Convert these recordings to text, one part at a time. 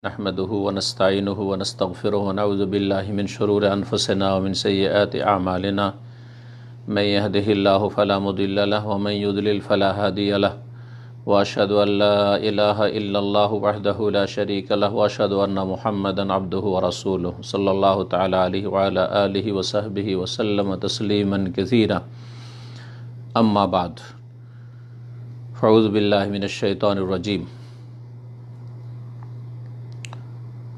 नहमदुहु व नस्तईनुहु व नस्तगफिरुहु व नऊज़ु बिल्लाहि मिन शुरूरि अनफुसिना व मिन सय्यिआति अअमालिना मन यहदिहिल्लाहु फला मुदिल्ल लहु व मन युद्लिल फला हादिय लहु व अशहदु अन ला इलाहा इल्लल्लाहु वहदहु ला शरीका लहु व अशहदु अन्ना मुहम्मदन अब्दुहु व रसूलुहु सल्लल्लाहु तआला अलैहि व अला आलिहि व सहबिहि व सल्लम तस्लीमन कसीरा। अम्मा बाद फ़अऊज़ु बिल्लाहि मिनश शैतानिर रजीम।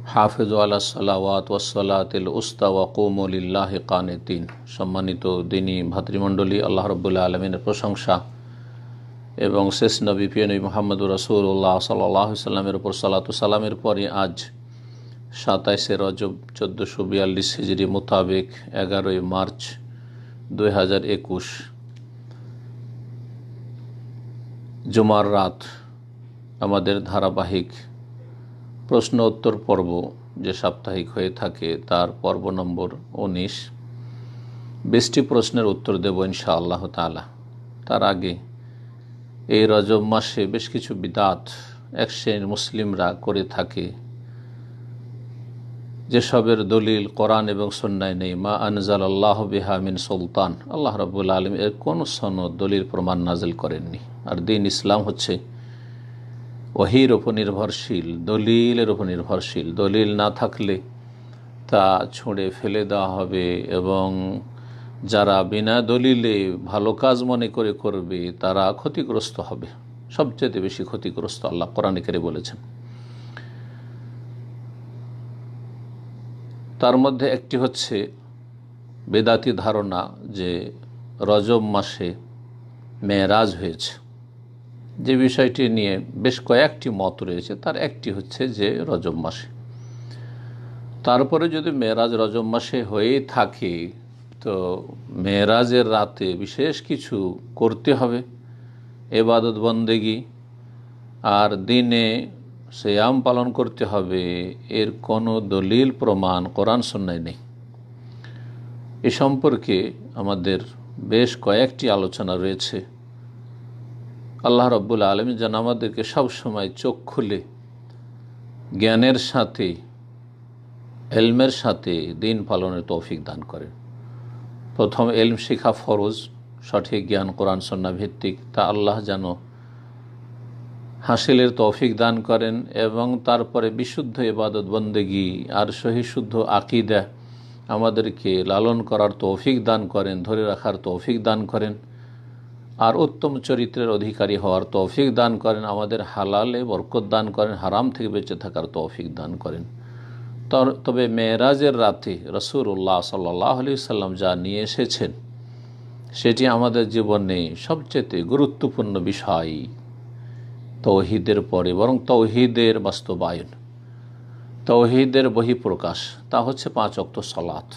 हाफिज़ु अला सलावात वस्सलातिल उस्ता वक़ूमू लिल्लाहि कानितीन। सम्मानित दिनी भातृमंडলী, আল্লাহ রাব্বুল আলামিনের প্রশংসা এবং শেষ নবী প্রিয় নবী মুহাম্মদুর রাসূলুল্লাহ সাল্লাল্লাহু আলাইহি সাল্লামের উপর সালাত ও সালামের পরে আজ 27 রজব 1442 হিজরি মোতাবেক 11 মার্চ 2021 জুমার রাত আমাদের ধারাবাহিক প্রশ্ন উত্তর পর্ব যে সাপ্তাহিক হয়ে থাকে তার পর্ব নম্বর 19। 20টি প্রশ্নের উত্তর দেব ইনশাআল্লাহ তাআলা। তার আগে এই রজব মাসে বেশ কিছু বিদআত এক শ্রেণীর মুসলিমরা করে থাকে, যেসবের দলিল কোরআন এবং সুন্নায় নেই। মা আনজালাল্লাহু বিহা মিন সুলতান, আল্লাহ রাব্বুল আলামিন এর কোন সনদ দলিল প্রমাণ নাজিল করেননি। আর দ্বীন ইসলাম হচ্ছে ওহীর উপর নির্ভরশীল, দলিলের উপর নির্ভরশীল। দলিল না থাকলে তা ছুঁড়ে ফেলে দেওয়া হবে এবং যারা বিনা দলিলে ভালো কাজ মনে করে করবে তারা ক্ষতিগ্রস্ত হবে, সবচেয়ে বেশি ক্ষতিগ্রস্ত আল্লাহ কোরআনে কারীমে বলেছেন। তার মধ্যে একটি হচ্ছে বেদাতি ধারণা যে রজব মাসে মেরাজ হয়েছে। যে বিষয়টি নিয়ে বেশ কয়েকটি মত রয়েছে, তার একটি হচ্ছে যে রজব মাসে। তারপরে যদি মেরাজ রজব মাসে হয়ে থাকে তো মেরাজের রাতে বিশেষ কিছু করতে হবে, ইবাদত বন্দেগী, আর দিনে সিয়াম পালন করতে হবে। এর কোনো দলিল প্রমাণ কোরআন সুন্নায় নেই। এ সম্পর্কে আমাদের বেশ কয়েকটি আলোচনা রয়েছে। আল্লাহ রাব্বুল আলামিন যেন আমাদেরকে সবসময় চোখ খুলে জ্ঞানের সাথে এলমের সাথে দিন পালনের তৌফিক দান করেন। প্রথম এলম শিখা ফরজ, সঠিক জ্ঞান কোরআন সুন্নাহ ভিত্তিক, তা আল্লাহ যেন হাসিলের তৌফিক দান করেন এবং তারপরে বিশুদ্ধ ইবাদত বন্দেগী আর সহি শুদ্ধ আকীদা আমাদেরকে লালন করার তৌফিক দান করেন, ধরে রাখার তৌফিক দান করেন, আর উত্তম চরিত্রের অধিকারী হওয়ার তৌফিক দান করেন। আমাদের হালালে বরকত দান করেন, হারাম থেকে বেঁচে থাকার তৌফিক দান করেন। তবে মেরাজের রাতে রাসূলুল্লাহ সাল্লাল্লাহু আলাইহি সাল্লাম যা নিয়ে এসেছেন সেটি আমাদের জীবনে সবচেয়ে গুরুত্বপূর্ণ বিষয়। তৌহিদের পরে বরং তৌহিদের বাস্তবায়ন, তৌহিদের বহিঃপ্রকাশ, তা হচ্ছে 5 ওয়াক্ত সালাত।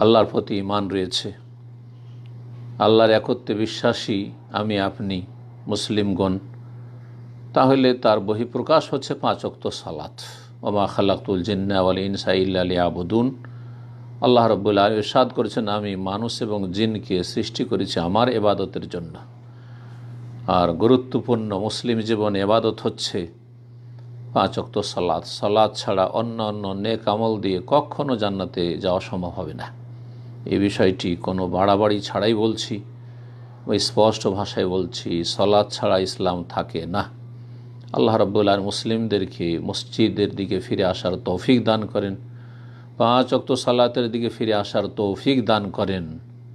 আল্লাহর প্রতি ঈমান রয়েছে, আল্লাহর একত্বে বিশ্বাসী আমি আপনি মুসলিমগণ, তাহলে তার বহিঃপ্রকাশ হচ্ছে 5 ওয়াক্ত সালাত। ওমা খালাকতুল জিন্না ওয়াল ইনসা ইল্লা লিয়াবুদুন। আল্লাহ রাব্বুল আলামিন ইরশাদ করেছেন, আমি মানুষ এবং জিনকে সৃষ্টি করেছি আমার ইবাদতের জন্য। আর গুরুত্বপূর্ণ মুসলিম জীবনে ইবাদত হচ্ছে 5 ওয়াক্ত সালাত। সালাত ছাড়া অন্য নেক আমল দিয়ে কখনো জান্নাতে যাওয়া সম্ভব হবে না। এই বিষয়টি কোনো বাড়াবাড়ি ছাড়াই বলছি, ওই স্পষ্ট ভাষায় বলছি, সালাত ছাড়া ইসলাম থাকে না। আল্লাহ রাব্বুল আলামিন মুসলিমদেরকে মসজিদের দিকে ফিরে আসার তৌফিক দান করেন, 5 ওয়াক্ত সালাতের দিকে ফিরে আসার তৌফিক দান করেন।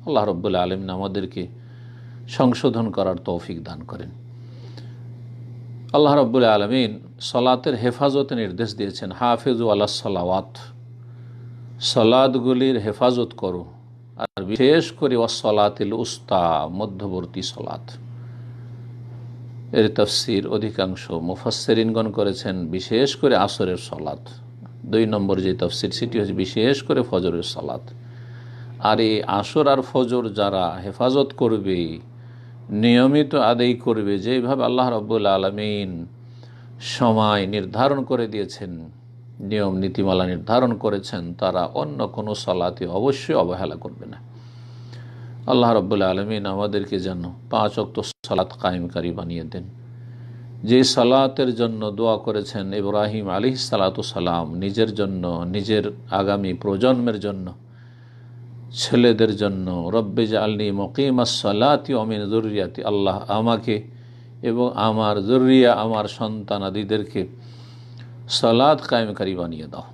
আল্লাহ রাব্বুল আলামিন আমাদেরকে সংশোধন করার তৌফিক দান করেন। আল্লাহ রাব্বুল আলামিন সালাতের হেফাজতে নির্দেশ দিয়েছেন, হাফিজু আলাস সালাওয়াত, সালাতগুলির হেফাজত করো, আর বিশেষ করে ওয়াসসালাতিল উস্তা, মধ্যবর্তী সালাত। এর তাফসীর অধিকাংশ মুফাসসিরিনগণ করেছেন বিশেষ করে আসরের সালাত। 2 নম্বর যে তাফসীর সেটি হচ্ছে বিশেষ করে ফজরের সালাত। আর এই আসর আর ফজর যারা হেফাজত করবে, নিয়মিত আদায় করবে, যেভাবে আল্লাহ রাব্বুল আলামিন সময় নির্ধারণ করে দিয়েছেন, নিয়ম নীতিমালা নির্ধারণ করেছেন, তারা অন্য কোনো সালাতে অবশ্যই অবহেলা করবে না। আল্লাহ রাব্বুল আলামিন আমাদেরকে যেন 5 ওয়াক্ত সালাত কায়েমকারী বানিয়ে দেন। যে সালাতের জন্য দোয়া করেছেন ইব্রাহিম আলাইহিস সালাতু সালাম, নিজের জন্য, নিজের আগামী প্রজন্মের জন্য, ছেলেদের জন্য, রব্বে জাআলনি মুকিমাস সালাতি ওয়া মিন যুররিয়াতি, আল্লাহ আমাকে এবং আমার যুররিয়া, আমার সন্তানাদিদেরকে সালাত কায়েমকারী বানিয়ে দাও।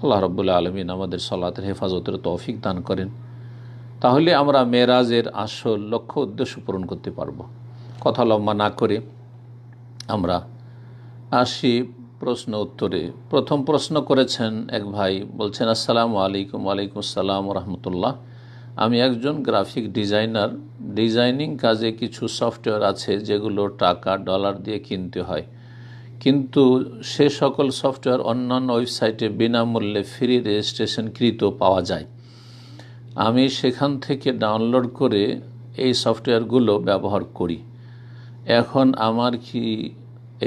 আল্লাহ রাব্বুল আলামিন আমাদের সালাতের হেফাজতের তৌফিক দান করেন, তাহলে আমরা মেরাজের আসল লক্ষ্য উদ্দেশ্য পূরণ করতে পারব। কথা লম্বা না করে আমরা আসি প্রশ্ন উত্তরে। প্রথম প্রশ্ন করেছেন এক ভাই, বলছেন আসসালামু আলাইকুম। ওয়ালাইকুম আসসালাম রহমতুল্লাহ। আমি একজন গ্রাফিক ডিজাইনার। ডিজাইনিং কাজে কিছু সফটওয়্যার আছে যেগুলো টাকা ডলার দিয়ে কিনতে হয়, কিন্তু সে সকল সফটওয়্যার অন্যান্য ওয়েবসাইটে বিনামূল্যে ফ্রি রেজিস্ট্রেশনকৃত পাওয়া যায়। আমি সেখান থেকে ডাউনলোড করে এই সফটওয়্যারগুলো ব্যবহার করি। এখন আমার কি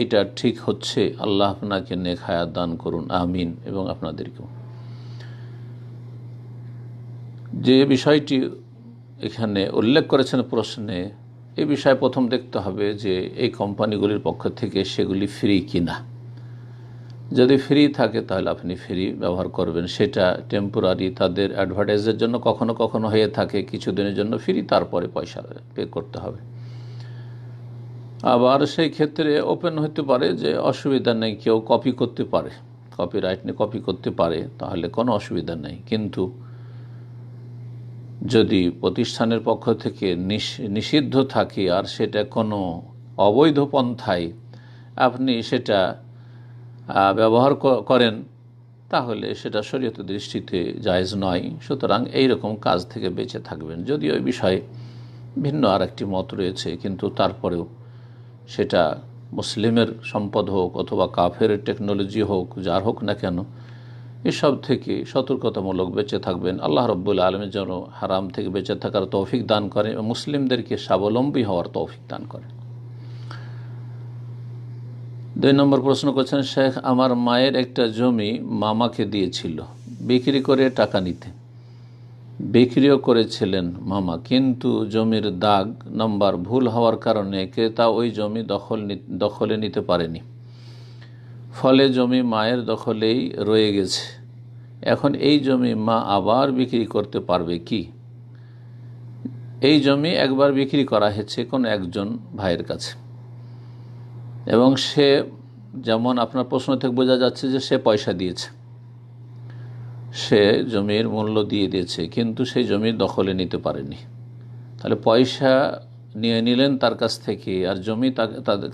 এইটা ঠিক হচ্ছে? আল্লাহ আপনাকে নেক হায়াত দান করুন, আমিন, এবং আপনাদেরকেও। যে বিষয়টি এখানে উল্লেখ করেছেন প্রশ্নে, এই বিষয়ে প্রথম দেখতে হবে যে এই কোম্পানিগুলির পক্ষ থেকে সেগুলি ফ্রি কিনা। যদি ফ্রি থাকে তাহলে আপনি ফ্রি ব্যবহার করবেন, সেটা টেম্পোরারি, তাদের অ্যাডভার্টাইজের জন্য কখনো কখনো হয়ে থাকে কিছুদিনের জন্য ফ্রি, তারপরে পয়সা পে করতে হবে। আবার সেই ক্ষেত্রে ওপেন হতে পারে যে অসুবিধা নেই, কেউ কপি করতে পারে, কপিরাইট নিয়ে কপি করতে পারে, তাহলে কোনো অসুবিধা নেই। কিন্তু যদি প্রতিষ্ঠানের পক্ষ থেকে নিষিদ্ধ থাকে আর সেটা কোনো অবৈধ পন্থায় আপনি সেটা ব্যবহার করেন, তাহলে সেটা শরীয়তের দৃষ্টিতে জায়েজ নয়। সুতরাং এই রকম কাজ থেকে বেঁচে থাকবেন। যদিও এই বিষয়ে ভিন্ন আর একটি মত রয়েছে, কিন্তু তারপরেও সেটা মুসলিমের সম্পদ হোক অথবা কাফের টেকনোলজি হোক, যার হোক না কেন, এসব থেকে সতর্কতামূলক বেঁচে থাকবেন। আল্লাহ রাব্বুল আলামিন যেন হারাম থেকে বেঁচে থাকার তৌফিক দান করেন এবং মুসলিমদেরকে স্বাবলম্বী হওয়ার তৌফিক দান করেন। 2 নম্বর প্রশ্ন করছেন, শেখ, আমার মায়ের একটা জমি মামাকে দিয়েছিল বিক্রি করে টাকা নিতে। বিক্রিও করেছিলেন মামা, কিন্তু জমির দাগ নম্বর ভুল হওয়ার কারণে ক্রেতা ওই জমি দখলে নিতে পারেনি। ফলে জমি মায়ের দখলেই রয়ে গেছে। এখন এই জমি মা আবার বিক্রি করতে পারবে কি? এই জমি একবার বিক্রি করা হয়েছে কোনো একজন ভাইয়ের কাছে, এবং সে, যেমন আপনার প্রশ্ন থেকে বোঝা যাচ্ছে যে সে পয়সা দিয়েছে, সে জমির মূল্য দিয়ে দিয়েছে, কিন্তু সেই জমি দখলে নিতে পারেনি। তাহলে পয়সা নিয়ে নিলেন তার কাছ থেকে, আর জমি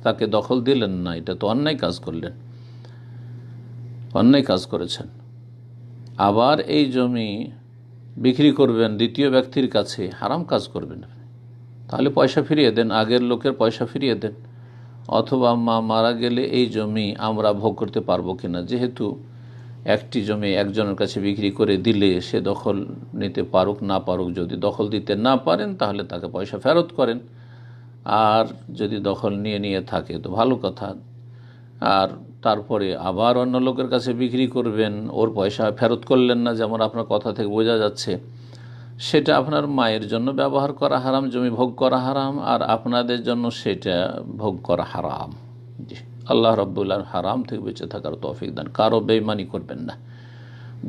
তাকে দখল দিলেন না। এটা তো অন্যায় কাজ করলেন, অন্যায় কাজ করেছেন। আবার এই জমি বিক্রি করবেন দ্বিতীয় ব্যক্তির কাছে, হারাম কাজ করবেন। তাহলে পয়সা ফিরিয়ে দেন, আগের লোকের পয়সা ফিরিয়ে দেন। অথবা মা মারা গেলে এই জমি আমরা ভোগ করতে পারবো কিনা, যেহেতু একটি জমি একজনের কাছে বিক্রি করে দিলে সে দখল নিতে পারুক না পারুক, যদি দখল দিতে না পারেন তাহলে তাকে পয়সা ফেরত করেন, আর যদি দখল নিয়ে থাকে তো ভালো কথা। আর তারপরে আবার অন্য লোকের কাছে বিক্রি করবেন, ওর পয়সা ফেরত করলেন না, যেমন আপনার কথা থেকে বোঝা যাচ্ছে, সেটা আপনার মায়ের জন্য ব্যবহার করা হারাম, জমি ভোগ করা হারাম, আর আপনাদের জন্য সেটা ভোগ করা হারাম। জি, আল্লাহ রাব্বুল আলামিন হারাম থেকে বেঁচে থাকার তৌফিক দান। কারো বেঈমানি করবেন না।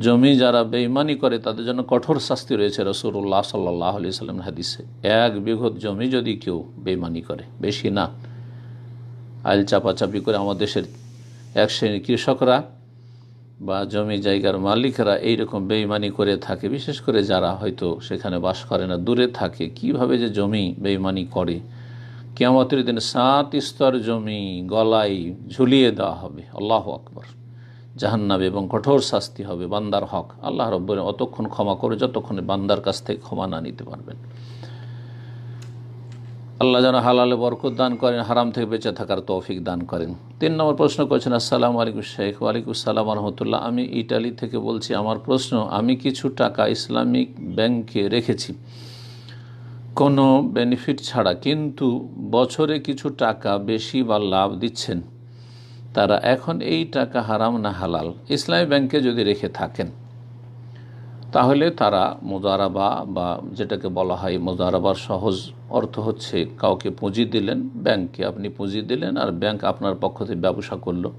জমি যারা বেঈমানি করে তাদের জন্য কঠোর শাস্তি রয়েছে রাসূলুল্লাহ সাল্লাল্লাহু আলাইহি সাল্লামের হাদিসে। 1 বিঘত জমি যদি কেউ বেঈমানি করে, বেশি না, আইল চাপাচাপি করে আমাদের দেশের এক শ্রেণীর কৃষকরা বা জমি জায়গার মালিকরা এইরকম বেঈমানি করে থাকে, বিশেষ করে যারা হয়তো সেখানে বাস করে না, দূরে থাকে, কিভাবে যে জমি বেঈমানি করে, কিয়ামতের দিন 7 স্তর জমি গলায় ঝুলিয়ে দেওয়া হবে। আল্লাহু আকবার। জাহান্নামে, এবং কঠোর শাস্তি হবে। বান্দার হক আল্লাহ রাব্বুল আলামিন অতক্ষণ ক্ষমা করে যতক্ষণ বান্দার কাছ থেকে ক্ষমা না নিতে পারবেন। আল্লাহ যেন হালালে বরকত দান করেন, হারাম থেকে বেঁচে থাকার তৌফিক দান করেন। 3 নম্বর প্রশ্ন করেছেন, আসসালামু আলাইকুম শেখ। ওয়ালাইকুম আসসালাম রহমতুল্লাহ। আমি ইটালি থেকে বলছি। আমার প্রশ্ন, আমি কিছু টাকা ইসলামিক ব্যাংকে রেখেছি কোনো বেনিফিট ছাড়া, কিন্তু বছরে কিছু টাকা বেশি বা লাভ দিচ্ছেন তারা, এখন এই টাকা হারাম না হালাল? ইসলামী ব্যাংকে যদি রেখে থাকেন তাহলে তারা মুদারাবা বা যেটাকে বলা হয় মুদারাবার সহজ অর্থ হচ্ছে কাউকে পুঁজি দিলেন, ব্যাংকে আপনি পুঁজি দিলেন আর ব্যাংক আপনার পক্ষ থেকে ব্যবসা করলো,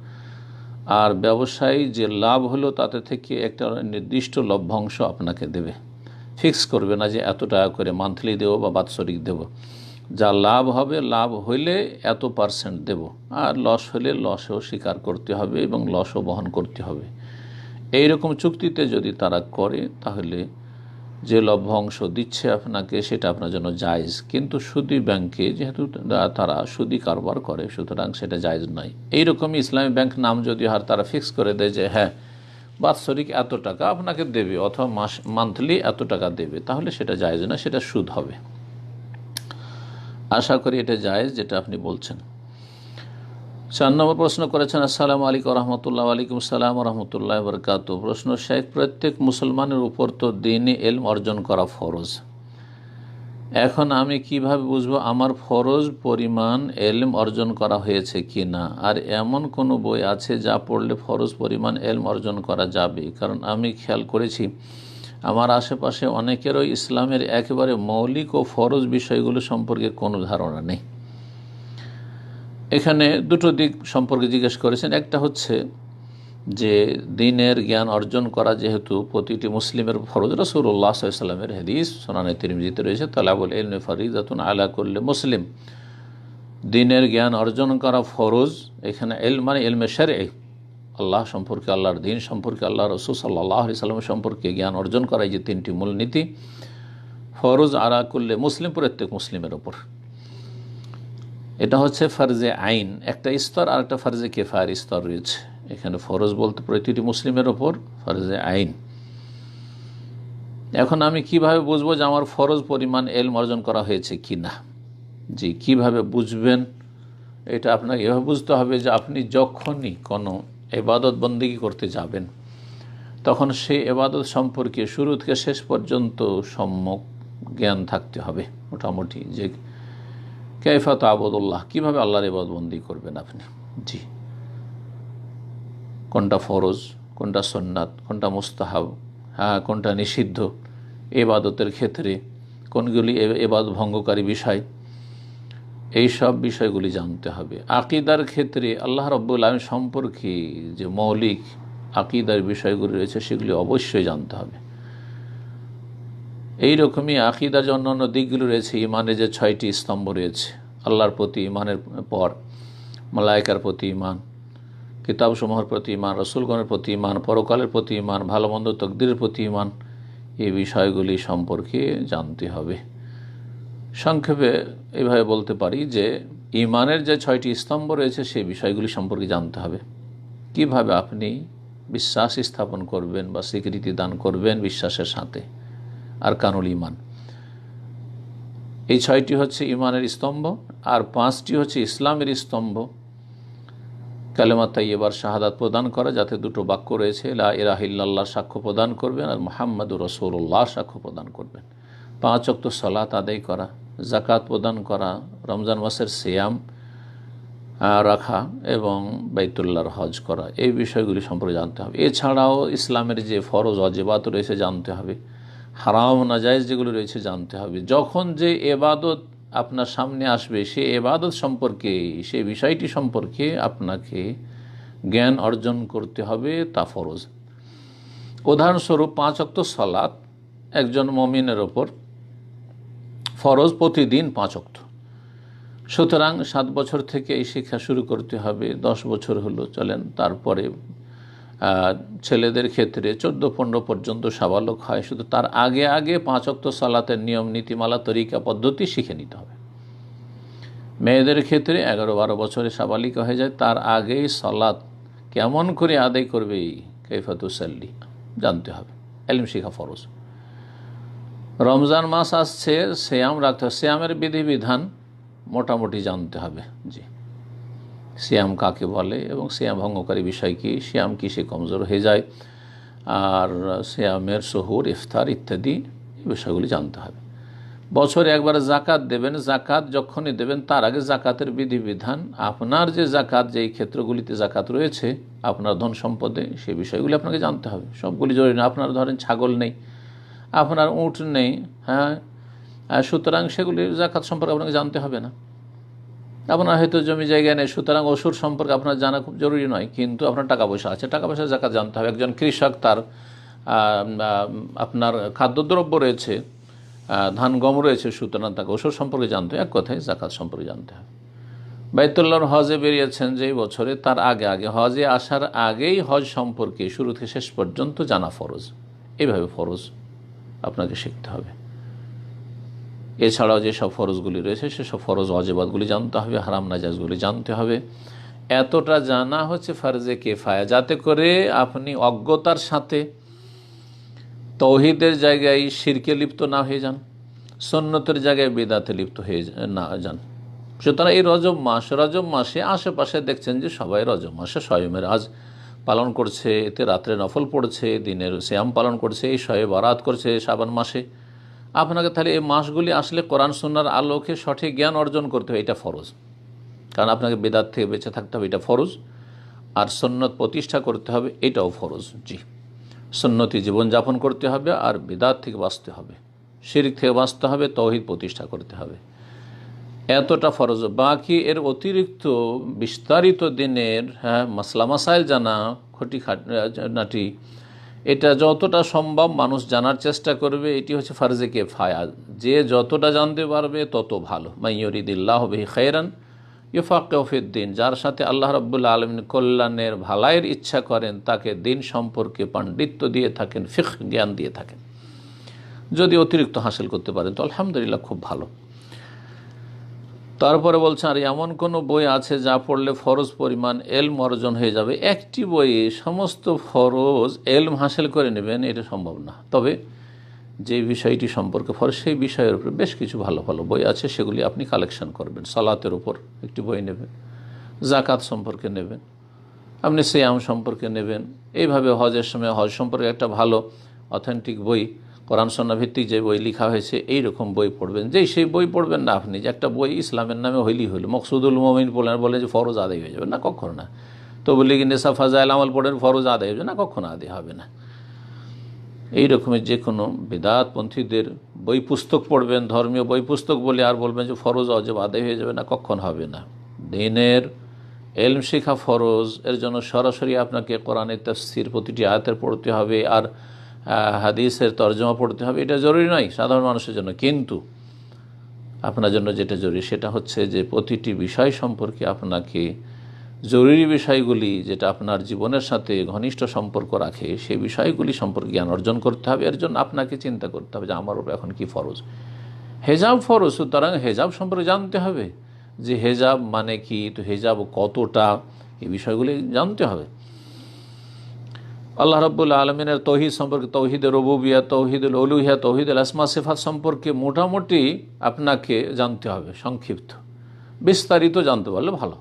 আর ব্যবসায়ী যে লাভ হলো তাতে থেকে একটা নির্দিষ্ট লভ্যাংশ আপনাকে দেবে, ফিক্স করবে না যে এত টাকা করে মান্থলি দেবো বা বাৎসরিক দেবো। যা লাভ হবে, লাভ হইলে এত পার্সেন্ট দেব, আর লস হলে লসও স্বীকার করতে হবে এবং লসও বহন করতে হবে। এই রকম চুক্তিতে যদি তারা করে তাহলে যে লভ্যাংশ দিচ্ছে আপনাকে সেটা আপনার জন্য জায়েজ, কিন্তু সুদী ব্যাংকে যেহেতু তারা সুদী কারবার করে সুতরাং সেটা জায়েজ নয়। এইরকমই ইসলামী ব্যাংক নাম যদি আর তারা ফিক্স করে দেয় যে হ্যাঁ বাৎসরিক এত টাকা আপনাকে দেবে অথবা মান্থলি এত টাকা দেবে, তাহলে সেটা জায়েজ না, সেটা সুদ হবে। আশা করি এটা জায়েজ যেটা আপনি বলছেন। 4 নম্বর প্রশ্ন করেছেন, আসসালামু আলাইকুম রহমতুল্লাহ। আলাইকুম আসসালাম রহমতুল্লাহ বরকাত। প্রশ্ন, শেখ প্রত্যেক মুসলমানের উপর তো দ্বীনি ইলম অর্জন করা ফরজ। এখন আমি কিভাবে বুঝবো আমার ফরজ পরিমাণ ইলম অর্জন করা হয়েছে কি না, আর এমন কোনো বই আছে যা পড়লে ফরজ পরিমাণ ইলম অর্জন করা যাবে? কারণ আমি খেয়াল করেছি আমার আশেপাশে অনেকেরই ইসলামের একেবারে মৌলিক ও ফরজ বিষয়গুলো সম্পর্কে কোনো ধারণা নেই। এখানে দুটো দিক সম্পর্কে জিজ্ঞেস করেছেন। একটা হচ্ছে যে দ্বীনের জ্ঞান অর্জন করা যেহেতু প্রতিটি মুসলিমের ফরজ, রাসূলুল্লাহ সাল্লাল্লাহু আলাইহি ওয়াসাল্লামের হাদিস সুনানে তিরমিজিতে রয়েছে, তালাবুল ইলমি ফরিদাতুন আলা কুল্লি মুসলিম, দ্বীনের জ্ঞান অর্জন করা ফরজ। এখানে ইলম মানে ইলমে শরঈ, আল্লাহ সম্পর্কে, আল্লাহর দ্বীন সম্পর্কে, আল্লাহ রাসূল সাল্লাল্লাহু আলাইহি ওয়াসাল্লাম সম্পর্কে জ্ঞান অর্জন করা, যে তিনটি মূলনীতি ফরজ আলা কুল্লি মুসলিম, প্রত্যেক মুসলিমের ওপর। এটা হচ্ছে ফরজে আইন একটা স্তর, আর একটা ফরজে কিফায়ার স্তর রয়েছে। এখানে ফরজ বলতে প্রতিটি মুসলিমের ওপর, ফরজে আইন। এখন আমি কিভাবে বুঝবো যে আমার ফরজ পরিমাণ ইলম অর্জন করা হয়েছে কি না? জি, কিভাবে বুঝবেন? এটা আপনাকে এভাবে বুঝতে হবে যে আপনি যখনই কোনো ইবাদত বন্দেগী করতে যাবেন তখন সেই ইবাদত সম্পর্কে শুরু থেকে শেষ পর্যন্ত সম্যক জ্ঞান থাকতে হবে মোটামুটি, যে কাইফা তা'বুদুল্লাহ, কীভাবে আল্লাহর ইবাদত বন্দেগী করবেন আপনি। জি, কোনটা ফরজ, কোনটা সুন্নাত, কোনটা মুস্তাহাব, কোনটা নিষিদ্ধ ইবাদতের ক্ষেত্রে, কোনগুলি ইবাদত ভঙ্গকারী বিষয়, এই সব বিষয়গুলি জানতে হবে। আকীদার ক্ষেত্রে আল্লাহ রাব্বুল আলামিন সম্পর্কে যে মৌলিক আকীদার বিষয়গুলি রয়েছে সেগুলি অবশ্যই জানতে হবে। এই রকমই আকীদার যে অন্যান্য দিকগুলো রয়েছে, ইমানের যে 6টি স্তম্ভ রয়েছে, আল্লাহর প্রতি ইমানের পর মালায়েকার প্রতি ইমান, কিতাবসমূহের প্রতি ইমান, রসুলগণের প্রতি ইমান, পরকালের প্রতি ইমান, ভালো মন্দ তকদিরের প্রতি ইমান, এই বিষয়গুলি সম্পর্কে জানতে হবে। সংক্ষেপে এইভাবে বলতে পারি যে ইমানের যে 6টি স্তম্ভ রয়েছে সেই বিষয়গুলি সম্পর্কে জানতে হবে। কিভাবে আপনি বিশ্বাস স্থাপন করবেন বা স্বীকৃতি দান করবেন বিশ্বাসের সাথে, আর কানুল ইমান, এই 6টি হচ্ছে ইমানের স্তম্ভ। আর 5টি হচ্ছে ইসলামের স্তম্ভ। কালেমা তাইয়্যিবার শাহাদাত প্রদান করা, যাতে দুটো বাক্য রয়েছে, লা ইলাহা ইল্লাল্লাহ সাক্ষ্য প্রদান করবেন আর মুহাম্মাদুর রাসূলুল্লাহ সাক্ষ্য প্রদান করবেন। 5 ওয়াক্ত সালাত আদায় করা, যাকাত প্রদান করা, রমজান মাসের সিয়াম রাখা এবং বাইতুল্লাহর হজ করা, এই বিষয়গুলি সম্পর্কে জানতে হবে। এছাড়াও ইসলামের যে ফরজ ওয়াজিবাত রয়েছে জানতে হবে, হারাম নাজায়েজ যেগুলো রয়েছে জানতে হবে। যখন যে এবাদত আপনার সামনে আসবে সে এবাদত সম্পর্কে, সে বিষয়টি সম্পর্কে আপনাকে জ্ঞান অর্জন করতে হবে, তা ফরজ। উদাহরণস্বরূপ 5 ওয়াক্ত সালাত একজন মুমিনের ওপর ফরজ, প্রতিদিন 5 ওয়াক্ত। সুতরাং 7 বছর থেকে এই শিক্ষা শুরু করতে হবে। 10 বছর হলো চলেন, তারপরে ছেলেদের ক্ষেত্রে 14-15 পর্যন্ত সাবালক হয়, শুধু তার আগে আগে 5 ওয়াক্ত সালাতের নিয়ম নীতিমালা তরিকা পদ্ধতি শিখে নিতে হবে। মেয়েদের ক্ষেত্রে 11-12 বছরে সাবালিকা হয়ে যায়, তার আগেই সালাত কেমন করে আদায় করবে, কাইফা তুসাল্লি জানতে হবে। ইলম শিখা ফরজ। রমজান মাস আসছে, সিয়াম রাখতে হবে, সিয়ামের বিধিবিধান মোটামুটি জানতে হবে। জি, সিয়াম কাকে বলে এবং সিয়াম ভঙ্গকারী বিষয় কি, সিয়াম কিসে কমজোর হয়ে যায়, আর সিয়ামের সুহুর, ইফতার ইত্যাদি এই বিষয়গুলি জানতে হবে। বছরে একবার জাকাত দেবেন, জাকাত যখনই দেবেন তার আগে জাকাতের বিধিবিধান, আপনার যে জাকাত, যেই ক্ষেত্রগুলিতে জাকাত রয়েছে আপনার ধন সম্পদে, সেই বিষয়গুলি আপনাকে জানতে হবে। সবগুলি জরুরি না। আপনার ধরেন ছাগল নেই, আপনার উট নেই, হ্যাঁ, সুতরাং সেগুলির জাকাত সম্পর্কে আপনাকে জানতে হবে না। আপনার হয়তো জমি জায়গা নেই, সুতরাং ওষুধ সম্পর্কে আপনার জানা খুব জরুরি নয়, কিন্তু আপনার টাকা পয়সা আছে, টাকা পয়সার জাকাত জানতে হবে। একজন কৃষক, তার আপনার খাদ্যদ্রব্য রয়েছে, ধান গম রয়েছে, সুতরাং তাকে ওষুধ সম্পর্কে জানতে হবে, এক কথায় জাকাত সম্পর্কে জানতে হবে। বাইতুল্লাহর হজে বেরিয়েছেন যেই বছরে, তার আগে আগে হজে আসার আগেই হজ সম্পর্কে শুরু থেকে শেষ পর্যন্ত জানা ফরজ। এইভাবে ফরজ আপনাকে শিখতে হবে। এছাড়াও যেসব ফরজগুলি রয়েছে সেসব ফরজ ওয়াজিবাতগুলি জানতে হবে, হারাম নাজাইজগুলি জানতে হবে। এতটা জানা হচ্ছে ফরজে কিফায়া, যাতে করে আপনি অজ্ঞতার সাথে তৌহিদের জায়গায় শিরকে লিপ্ত না হয়ে যান, সুন্নতের জায়গায় বিদআতে লিপ্ত হয়ে না যান। সুতরাং এই রজব মাসে আশেপাশে দেখছেন যে সবাই রজব মাসে সয়মের আজ পালন করছে, এতে রাত্রে নফল পড়ছে, দিনের সিয়াম পালন করছে, এই শয়ে বারাত করছে শাবান মাসে। আপনাকে তাহলে এই মাসগুলি আসলে কোরআন সুন্নাহর আলোকে সঠিক জ্ঞান অর্জন করতে হবে, এটা ফরজ। কারণ আপনাকে বিদআত থেকে বেঁচে থাকতে হবে, এটা ফরজ। আর সুন্নত প্রতিষ্ঠা করতে হবে, এটাও ফরজ। জি, সুন্নতি জীবনযাপন করতে হবে, আর বিদআত থেকে বাঁচতে হবে, শিরক থেকে বাঁচতে হবে, তৌহিদ প্রতিষ্ঠা করতে হবে। এতটা ফরজ। বাকি এর অতিরিক্ত বিস্তারিত দিনের মাসলা মাসাইল জানা, খুঁটিনাটি, এটা যতটা সম্ভব মানুষ জানার চেষ্টা করবে। এটি হচ্ছে ফরজে কিফায়া, যে যতটা জানতে পারবে তত ভালো। মাইয়ুরিদিল্লাহু বিহি খায়রান ইউফাক্কিহু ফিদ্দিন, যার সাথে আল্লাহ রাব্বুল আলামিন কল্যাণের ভালাইয়ের ইচ্ছা করেন তাকে দিন সম্পর্কে পাণ্ডিত্য দিয়ে থাকেন, ফিকহ জ্ঞান দিয়ে থাকেন। যদি অতিরিক্ত হাসিল করতে পারেন তো আলহামদুলিল্লাহ, খুব ভালো। তারপরে বলছেন, আর এমন কোনো বই আছে যা পড়লে ফরজ পরিমাণ এলম অর্জন হয়ে যাবে? একটি বইয়ে সমস্ত ফরজ এলম হাসিল করে নেবেন এটা সম্ভব না। তবে যে বিষয়টি সম্পর্কে ফরজ, সেই বিষয়ের উপর বেশ কিছু ভালো ভালো বই আছে, সেগুলি আপনি কালেকশন করবেন। সালাতের উপর একটি বই নেবেন, জাকাত সম্পর্কে নেবেন, আপনি সিয়াম সম্পর্কে নেবেন। এইভাবে হজের সময় হজ সম্পর্কে একটা ভালো অথেন্টিক বই, কোরআন সুন্নাহ ভিত্তিক যে বই লেখা হয়েছে, এইরকম বই পড়বেন। যেই সেই বই পড়বেন না আপনি যে একটা বই ইসলামের নামে হইলেই হইল, মকসুদুল মুমিন বলে যে ফরজ আদায় হয়ে যাবে, না, কখনো না। তবলিগ নেশা ফাজাইল আমল পড়েন ফরজ আদায় হয়ে যাবে, না, কখনো আদায় হবে না। এই রকমের যে কোনো বিদআতপন্থীদের বই পুস্তক পড়বেন, ধর্মীয় বই পুস্তক বলে, আর বলবেন যে ফরজ ওয়াজিব আদায় হয়ে যাবে, না, কখনো হবে না। দ্বীনের এলম শেখা ফরজ, এর জন্য সরাসরি আপনাকে কোরআনের তাফসীর প্রতিটি আয়াতের পড়তে হবে, আর হাদিসের তর্জমা পড়তে হবে, এটা জরুরি নয় সাধারণ মানুষের জন্য। কিন্তু আপনার জন্য যেটা জরুরি সেটা হচ্ছে যে প্রতিটি বিষয় সম্পর্কে আপনাকে জরুরি বিষয়গুলি, যেটা আপনার জীবনের সাথে ঘনিষ্ঠ সম্পর্ক রাখে, সেই বিষয়গুলি সম্পর্কে জ্ঞান অর্জন করতে হবে। এর জন্য আপনাকে চিন্তা করতে হবে যে আমার উপর এখন কি ফরজ। হেজাব ফরজ, সুতরাং হেজাব সম্পর্কে জানতে হবে যে হেজাব মানে কি, তো হেজাব কতটা, এই বিষয়গুলি জানতে হবে। আল্লাহ রাব্বুল আলামিনের তৌহিদ সম্পর্কে, তৌহিদুর রুবুবিয়্যাহ, তৌহিদুল উলুহিয়্যাহ, তৌহিদুল আসমা সিফাত সম্পর্কে মোটামুটি আপনাকে জানতে হবে, সংক্ষিপ্ত। বিস্তারিত জানতে পারলে ভালো,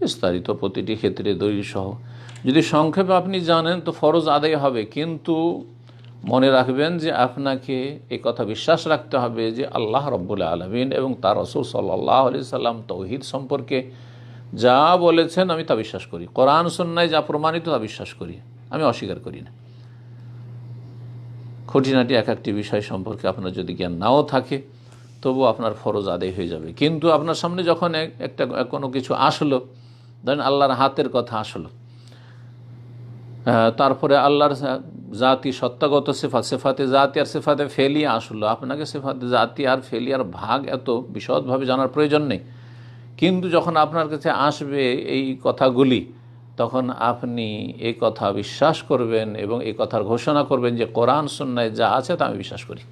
বিস্তারিত প্রতিটি ক্ষেত্রে দলিল সহ। যদি সংক্ষেপে আপনি জানেন তো ফরজ আদায় হবে, কিন্তু মনে রাখবেন যে আপনাকে এই কথা বিশ্বাস রাখতে হবে যে আল্লাহ রাব্বুল আলামিন এবং তার রাসূল সাল্লাল্লাহু আলাইহি সাল্লাম তৌহিদ সম্পর্কে যা বলেছেন আমি তা বিশ্বাস করি, কোরআন সুন্নাহয় যা প্রমাণিত তা বিশ্বাস করি, আমি অস্বীকার করি না। খুঁটিনাটি এক একটি বিষয় সম্পর্কে আপনার যদি জ্ঞান নাও থাকে তবু আপনার ফরজ আদায় হয়ে যাবে। কিন্তু আপনার সামনে যখন একটা কোনো কিছু আসলো, ধরেন আল্লাহর হাতের কথা আসলো, তারপরে আল্লাহর জাতি সত্তাগত সেফাত, সেফাতে জাতি আর সেফাতে ফেলিয়া আসলো, আপনাকে সেফাতে জাতি আর ফেলিয়ার ভাগ এত বিশদভাবে জানার প্রয়োজন নেই। কিন্তু যখন আপনার কাছে আসবে এই কথাগুলি, তখন আপনি এই কথা বিশ্বাস করবেন এবং এই কথার ঘোষণা করবেন যে কোরআন সুন্নাহয় যা আছে তা আমি বিশ্বাস করি।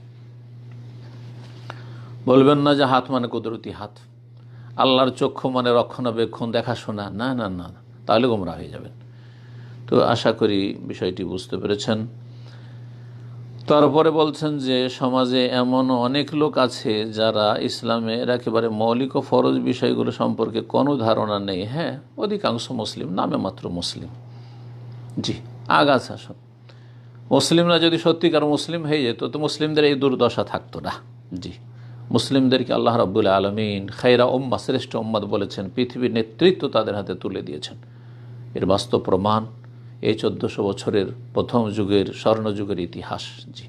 বলবেন না যে হাত মানে কুদরতি হাত, আল্লাহর চক্ষু মানে রক্ষণাবেক্ষণ, দেখাশোনা, না না না, তাহলে গোমরা হয়ে যাবেন। তো আশা করি বিষয়টি বুঝতে পেরেছেন। তারপরে বলছেন যে সমাজে এমন অনেক লোক আছে যারা ইসলামের একেবারে মৌলিক ও ফরজ বিষয়গুলো সম্পর্কে কোনো ধারণা নেই। হ্যাঁ, অধিকাংশ মুসলিম, নামে মাত্র মুসলিম। জি, আগাছা সব। মুসলিমরা যদি সত্যিকার মুসলিম হয়ে যেত তো মুসলিমদের এই দুর্দশা থাকতো না। জি, মুসলিমদেরকে আল্লাহ রাব্বুল আলামিন খায়রা উম্মাহ, শ্রেষ্ঠ উম্মাত বলেছেন, পৃথিবীর নেতৃত্ব তাদের হাতে তুলে দিয়েছেন। এর বাস্তব প্রমাণ এই 1400 বছরের প্রথম যুগের স্বর্ণযুগের ইতিহাস। জি,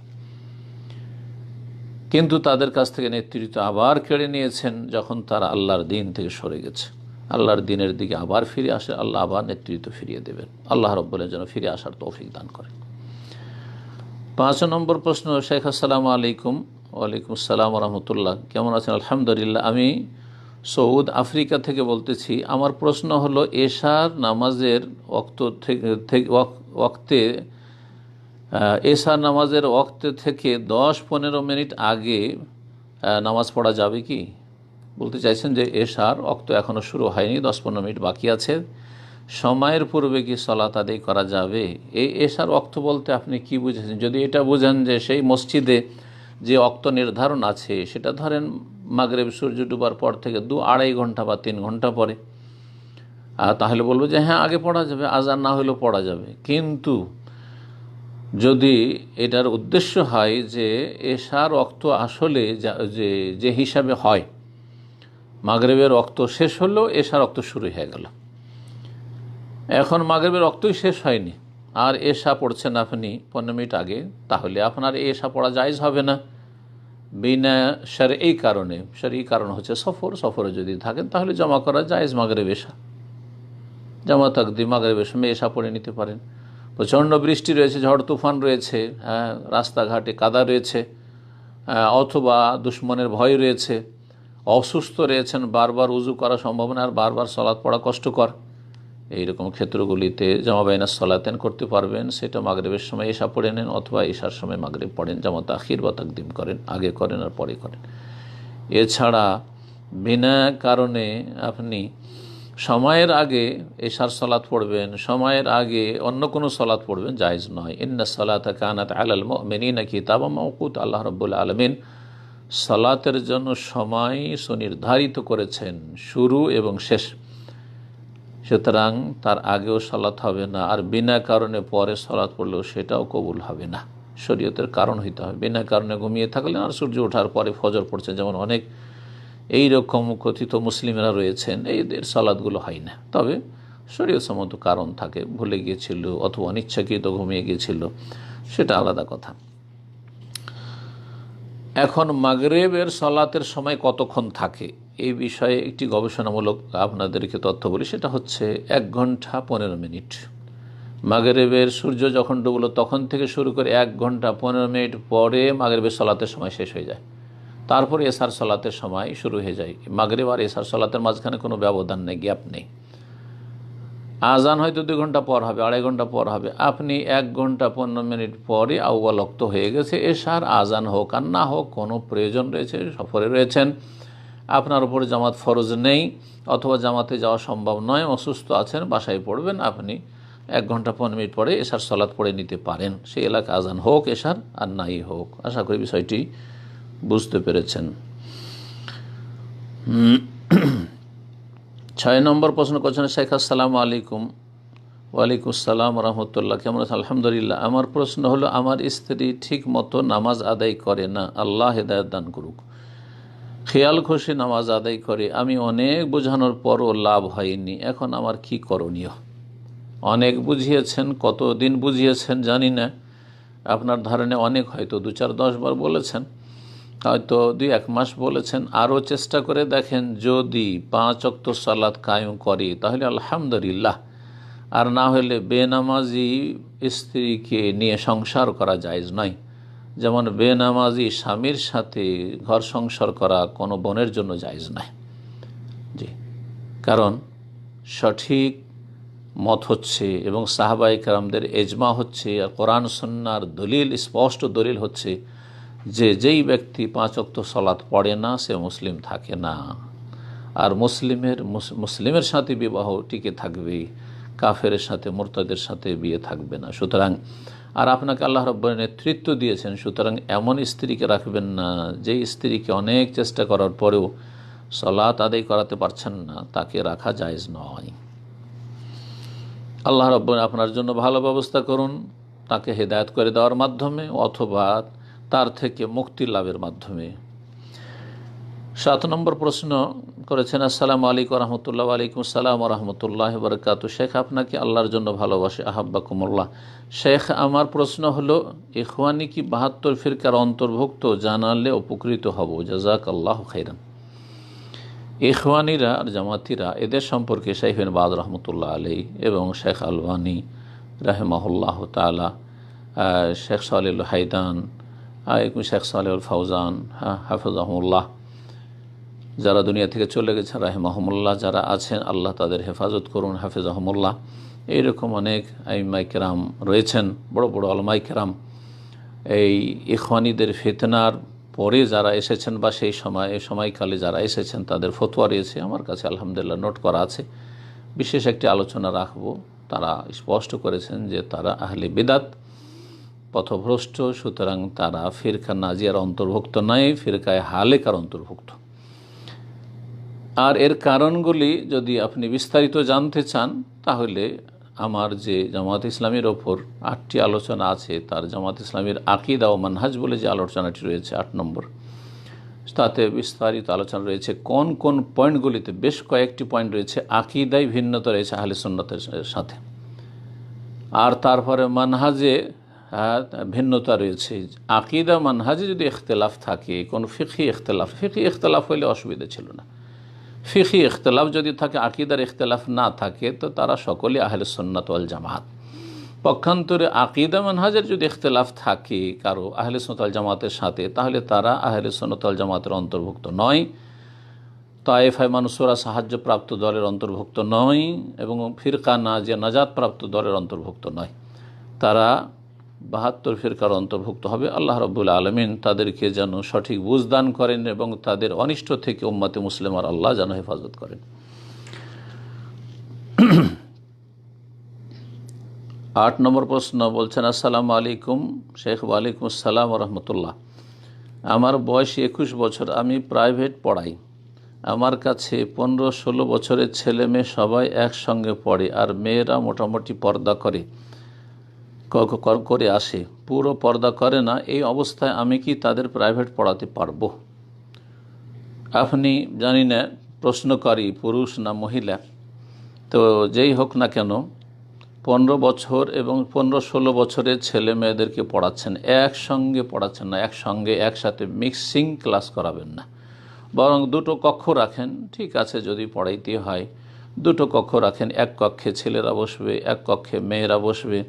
কিন্তু তাদের কাছ থেকে নেতৃত্ব আবার কেড়ে নিয়েছেন যখন তারা আল্লাহর দিন থেকে সরে গেছে। আল্লাহর দিনের দিকে আবার ফিরে আসে, আল্লাহ আবার নেতৃত্ব ফিরিয়ে দেবেন। আল্লাহ রাব্বুল আলামিন যেন ফিরে আসার তৌফিক দান করেন। 5 নম্বর প্রশ্ন, শেখ আসসালামু আলাইকুম। ওয়ালাইকুম আসসালাম রহমতুল্লাহ, কেমন আছেন? আলহামদুলিল্লাহ। আমি সৌদ আফ্রিকা থেকে বলতেছি। আমার প্রশ্ন হলো, এশার নামাজের ওয়াক্তে এশার নামাজের ওয়াক্তে থেকে 10-15 মিনিট আগে নামাজ পড়া যাবে কি? বলতে চাইছেন যে এশার ওয়াক্ত এখনও শুরু হয়নি, 10-15 মিনিট বাকি আছে, সময়ের পূর্বে কি সালাত আদায় করা যাবে? এই এশার ওয়াক্ত বলতে আপনি কি বুঝেছেন? যদি এটা বুঝেন যে সেই মসজিদে যে ওয়াক্ত নির্ধারণ আছে সেটা ধরেন মাগরিব সূর্য ডুবার পর থেকে 2-2.5 ঘন্টা বা 3 ঘন্টা পরে, তাহলে বলবো যে হ্যাঁ আগে পড়া যাবে, আজান না হলেও পড়া যাবে। কিন্তু যদি এটার উদ্দেশ্য হয় যে এশার ওয়াক্ত আসলে যে হিসাবে হয়, মাগরিবের ওয়াক্ত শেষ হলো, এশার ওয়াক্ত শুরু হয়ে গেল, এখন মাগরিবের ওয়াক্তই শেষ হয়নি আর এশা পড়ছেন আপনি 15 মিনিট আগে, তাহলে আপনার এশা পড়া জায়েজ হবে না বিনা শারঈ কারণে। শারঈ কারণ হচ্ছে সফরে যদি থাকেন তাহলে জমা করা জায়েজ। মাগরিব এশা জামা তাকদিম মাগরিবের সময় এশা পড়ে নিতে পারেন। প্রচণ্ড বৃষ্টি রয়েছে, ঝড় তুফান রয়েছে, রাস্তাঘাটে কাদা রয়েছে, অথবা দুশ্মনের ভয় রয়েছে, অসুস্থ রয়েছেন, বারবার উজু করা সম্ভব না আর বারবার সালাত পড়া কষ্টকর, এইরকম ক্ষেত্রগুলিতে জামা বাইনা সালাতেন করতে পারবেন। সেটা মাগরিবের সময় এশা পড়ে নেন অথবা এশার সময় মাগরিব পড়েন, জামা তাখির বা তাকদিম করেন, আগে করেন আর পরে করেন। এছাড়া বিনা কারণে আপনি সময়ের আগে এশার সালাত পড়বেন, সময়ের আগে অন্য কোনো সালাত পড়বেন, জায়েজ নয়। ইন্না সালাতা কানাত আলাল মুমিনিনা কিতাবাম মাওকুত, আল্লাহ রাব্বুল আলামিন সালাতের জন্য সময় সুনির্ধারিত করেছেন, শুরু এবং শেষ। সুতরাং তার আগেও সালাত হবে না, আর বিনা কারণে পরে সালাত পড়লেও সেটাও কবুল হবে না। শরীয়তের কারণ হইতে হবে। বিনা কারণে ঘুমিয়ে থাকলেন আর সূর্য ওঠার পরে ফজর পড়ছে, যেমন অনেক এই রকম কথিত মুসলিমরা রয়েছেন, এইদের সালাদগুলো হয় না। তবে শরীয়তসম্মত কারণ থাকে, ভুলে গিয়েছিল অথবা অনিচ্ছাকৃত ঘুমিয়ে গিয়েছিল, সেটা আলাদা কথা। এখন মাগরিবের সালাতের সময় কতক্ষণ থাকে এই বিষয়ে একটি গবেষণামূলক আপনাদেরকে তথ্য বলি। সেটা হচ্ছে 1 ঘন্টা 15 মিনিট। মাগরিবের সূর্য যখন ডুবলো তখন থেকে শুরু করে 1 ঘন্টা 15 মিনিট পরে মাগরিবের সালাতের সময় শেষ হয়ে যায়, তারপরে এশার সালাতের সময় শুরু হয়ে যায়। মাগরিব আর এশার সালাতের মাঝখানে কোনো ব্যবধান নেই, গ্যাপ নেই। আজান হয়তো 2 ঘন্টা পর হবে, 2.5 ঘন্টা পর হবে, আপনি 1 ঘন্টা 15 মিনিট পরে আউয়াল ওয়াক্ত হয়ে গেছে এশার, আজান হোক আর না হোক কোনো প্রয়োজন রয়েছে, সফরে রয়েছেন, আপনার উপরে জামাত ফরজ নেই অথবা জামাতে যাওয়া সম্ভব নয়, অসুস্থ আছেন, বাসায় পড়বেন, আপনি 1 ঘন্টা 15 মিনিট পরে এশার সালাত পড়ে নিতে পারেন, সেই এলাকা আজান হোক এশার আর নাই হোক। আশা করি বিষয়টি বুঝতে পেরেছেন। 6 নম্বর প্রশ্ন করছেন, শেখ আসসালামু আলাইকুম। ওয়ালাইকুম আসসালাম রহমতুল্লাহ, কেমন আছেন? আলহামদুলিল্লাহ। আমার প্রশ্ন হলো, আমার স্ত্রী ঠিক মতো নামাজ আদায় করে না, আল্লাহ হেদায়েত দান করুক। খেয়াল খুশি নামাজ আদায় করে, আমি অনেক বোঝানোর পরও লাভ হয়নি, এখন আমার কি করণীয়? অনেক বুঝিয়েছেন, কতদিন বুঝিয়েছেন জানি না, আপনার ধারণে অনেক, হয়তো 2-4-10 বার বলেছেন, হয়তো 2-1 মাস বলেছেন। আরও চেষ্টা করে দেখেন, যদি 5 ওয়াক্ত সালাত কায়েম করে তাহলে আলহামদুলিল্লাহ, আর না হলে বেনামাজি স্ত্রীকে নিয়ে সংসার করা জায়েজ নয়। যেমন বেনামাজি স্বামীর সাথে ঘর সংসার করা কোনো বোনের জন্য জায়েজ নয়। জি, কারণ সঠিক মত হচ্ছে এবং সাহাবায়ে কেরামদের এজমা হচ্ছে, আর কোরআন সুন্নাহর দলিল, স্পষ্ট দলিল হচ্ছে যে যেই ব্যক্তি 5 ওয়াক্ত সালাত পড়ে না সে মুসলিম থাকে না, আর মুসলিমের সাথে বিবাহ টিকে থাকবে, কাফের সাথে মুরতাদের সাথে বিয়ে থাকবে না। সুতরাং আর আপনাকে আল্লাহ রাব্বুল নেতৃত্ব দিয়েছেন, সুতরাং এমন স্ত্রীকে রাখবেন না যেই স্ত্রীকে অনেক চেষ্টা করার পরেও সালাত আদায় করাতে পারছেন না, তাকে রাখা জায়েজ নয়। আল্লাহ রাব্বুল আপনার জন্য ভালো ব্যবস্থা করুন, তাকে হেদায়েত করে দেওয়ার মাধ্যমে অথবা তার থেকে মুক্তি লাভের মাধ্যমে। 7 নম্বর প্রশ্ন করেছেন, আসসালামু আলাইকুম রহমতুল্লাহ। আলাইকুম আসসালাম রহমতুল্লাহ বরকাত। শেখ, আপনাকে আল্লাহর জন্য ভালোবাসে, আহাব্বাকুমুল্লাহ। শেখ, আমার প্রশ্ন হলো, ইখওয়ানি কি 72 ফিরকার অন্তর্ভুক্ত? জানালে উপকৃত হব, জাযাকাল্লাহু খাইরান। ইখওয়ানিরা আর জামাতিরা, এদের সম্পর্কে শাইখ বিন বাজ রহমতুল্লাহ আলাইহি এবং শেখ আলবানী রাহিমাহুল্লাহ তাআলা, শেখ সালেহুল হাইদান, শেখ সালেহুল ফাউজান হাফিজাহুল্লাহ, যারা দুনিয়া থেকে চলে গেছেন রাহিমাহুমুল্লাহ, যারা আছেন আল্লাহ তাদের হেফাজত করুন, হাফিজাহুমুল্লাহ। এইরকম অনেক আইম্মায়ে কেরাম রয়েছেন, বড় বড় উলামায়ে কেরাম। এই ইখওয়ানিদের ফিতনার পরে যারা এসেছেন বা সেই সময়কালে যারা এসেছেন তাদের ফতোয়া রয়েছে আমার কাছে, আলহামদুলিল্লাহ নোট করা আছে। বিশেষ একটি আলোচনা রাখব। তারা স্পষ্ট করেছেন যে তারা আহলে বিদাত, পথভ্রষ্ট, সুতরাং তারা ফিরকা নাজিয়ার অন্তর্ভুক্ত নয়, ফিরকায়ে হালেকার অন্তর্ভুক্ত। আর এর কারণগুলি যদি আপনি বিস্তারিত জানতে চান তাহলে আমার যে জামাত ইসলামীর ওপর 8টি আলোচনা আছে, তার জামাত ইসলামীর আকীদা ও মানহাজ বলে যে আলোচনাটি রয়েছে 8 নম্বর, তাতে বিস্তারিত আলোচনা রয়েছে। কোন কোন পয়েন্টগুলিতে, বেশ কয়েকটি পয়েন্ট রয়েছে, আকীদায় ভিন্নতা রয়েছে আহলে সুন্নাতের সাথে, আর তারপরে মানহাজে ভিন্নতা রয়েছে। আকীদা মানহাজে যদি ইখতিলাফ থাকে, কোন ফিকহি ইখতিলাফ হইলে অসুবিধা ছিল না। ফিকহি ইখতিলাফ যদি থাকে, আকীদার ইখতিলাফ না থাকে, তো তারা সকলে আহলে সুন্নাত ওয়াল জামাত। পক্ষান্তরে আকীদা মানহাজের যদি ইখতিলাফ থাকে কারো আহলে সুন্নাত ওয়াল জামাতের সাথে, তাহলে তারা আহলে সুন্নাত ওয়াল জামাতের অন্তর্ভুক্ত নয়, তায়েফায়ে মানসুরা সাহায্যপ্রাপ্ত দলের অন্তর্ভুক্ত নয়, এবং ফিরকা নাজিয়া নাজাতপ্রাপ্ত দলের অন্তর্ভুক্ত নয়। তারা 72 ফিরকার অন্তর্ভুক্ত হবে। আল্লাহ রাব্বুল আলামিন তাদেরকে যেন সঠিক বুঝ দান করেন এবং তাদের অনিষ্ট থেকে উম্মতে মুসলিমার আল্লাহ যেন হেফাজত করেন। 8 নম্বর প্রশ্ন বলছেন, আসসালামু আলাইকুম শেখ। ওয়ালাইকুম আসসালাম রহমতুল্লাহ। আমার বয়স 21 বছর, আমি প্রাইভেট পড়াই। আমার কাছে 15-16 বছরের ছেলে মেয়ে সবাই একসঙ্গে পড়ে, আর মেয়েরা মোটামুটি পর্দা করে আসে, পুরো পর্দা করে না। এই অবস্থায় আমি কি তাদের প্রাইভেট পড়াতে পারবো? আপনি জানি না প্রশ্নকারী পুরুষ না মহিলা, তো যেই হোক না কেন, 15 বছর এবং 15-16 বছরের ছেলে মেয়েদেরকে পড়াচ্ছেন, একসঙ্গে পড়াচ্ছেন না, একসাথে মিক্সিং ক্লাস করাবেন না, বরং দুটো কক্ষ রাখেন। ঠিক আছে, যদি পড়াইতে হয় দুটো কক্ষ রাখেন, এক কক্ষে ছেলেরা বসবে, এক কক্ষে মেয়েরা বসবে।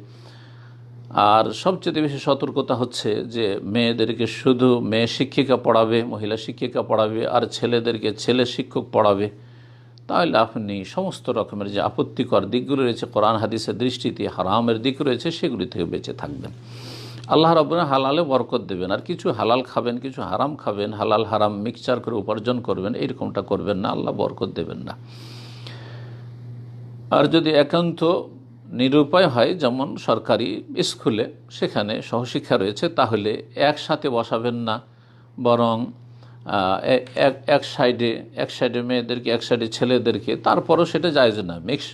আর সবচেয়ে বেশি সতর্কতা হচ্ছে যে মেয়েদেরকে শুধু মেয়ে শিক্ষিকা পড়াবে, মহিলা শিক্ষিকা পড়াবে, আর ছেলেদেরকে ছেলে শিক্ষক পড়াবে। তাহলে আপনি সমস্ত রকমের যে আপত্তিকর দিকগুলো রয়েছে, কোরআন হাদিসের দৃষ্টিতে হারামের দিক রয়েছে, সেগুলি থেকে বেঁচে থাকবেন। আল্লাহ রাব্বুল হালালে বরকত দেবেন, আর কিছু হালাল খাবেন, কিছু হারাম খাবেন, হালাল হারাম মিক্সচার করে উপার্জন করবেন, এইরকমটা করবেন না, আল্লাহ বরকত দেবেন না। আর যদি একান্ত নিরুপায় হয়, যেমন সরকারি স্কুলে সেখানে সহশিক্ষা রয়েছে, তাহলে একসাথে বসাবেন না, বরং এক সাইডে মেয়েদেরকে, এক সাইডে ছেলেদেরকে। তারপরও সেটা জায়েজ না, মিক্স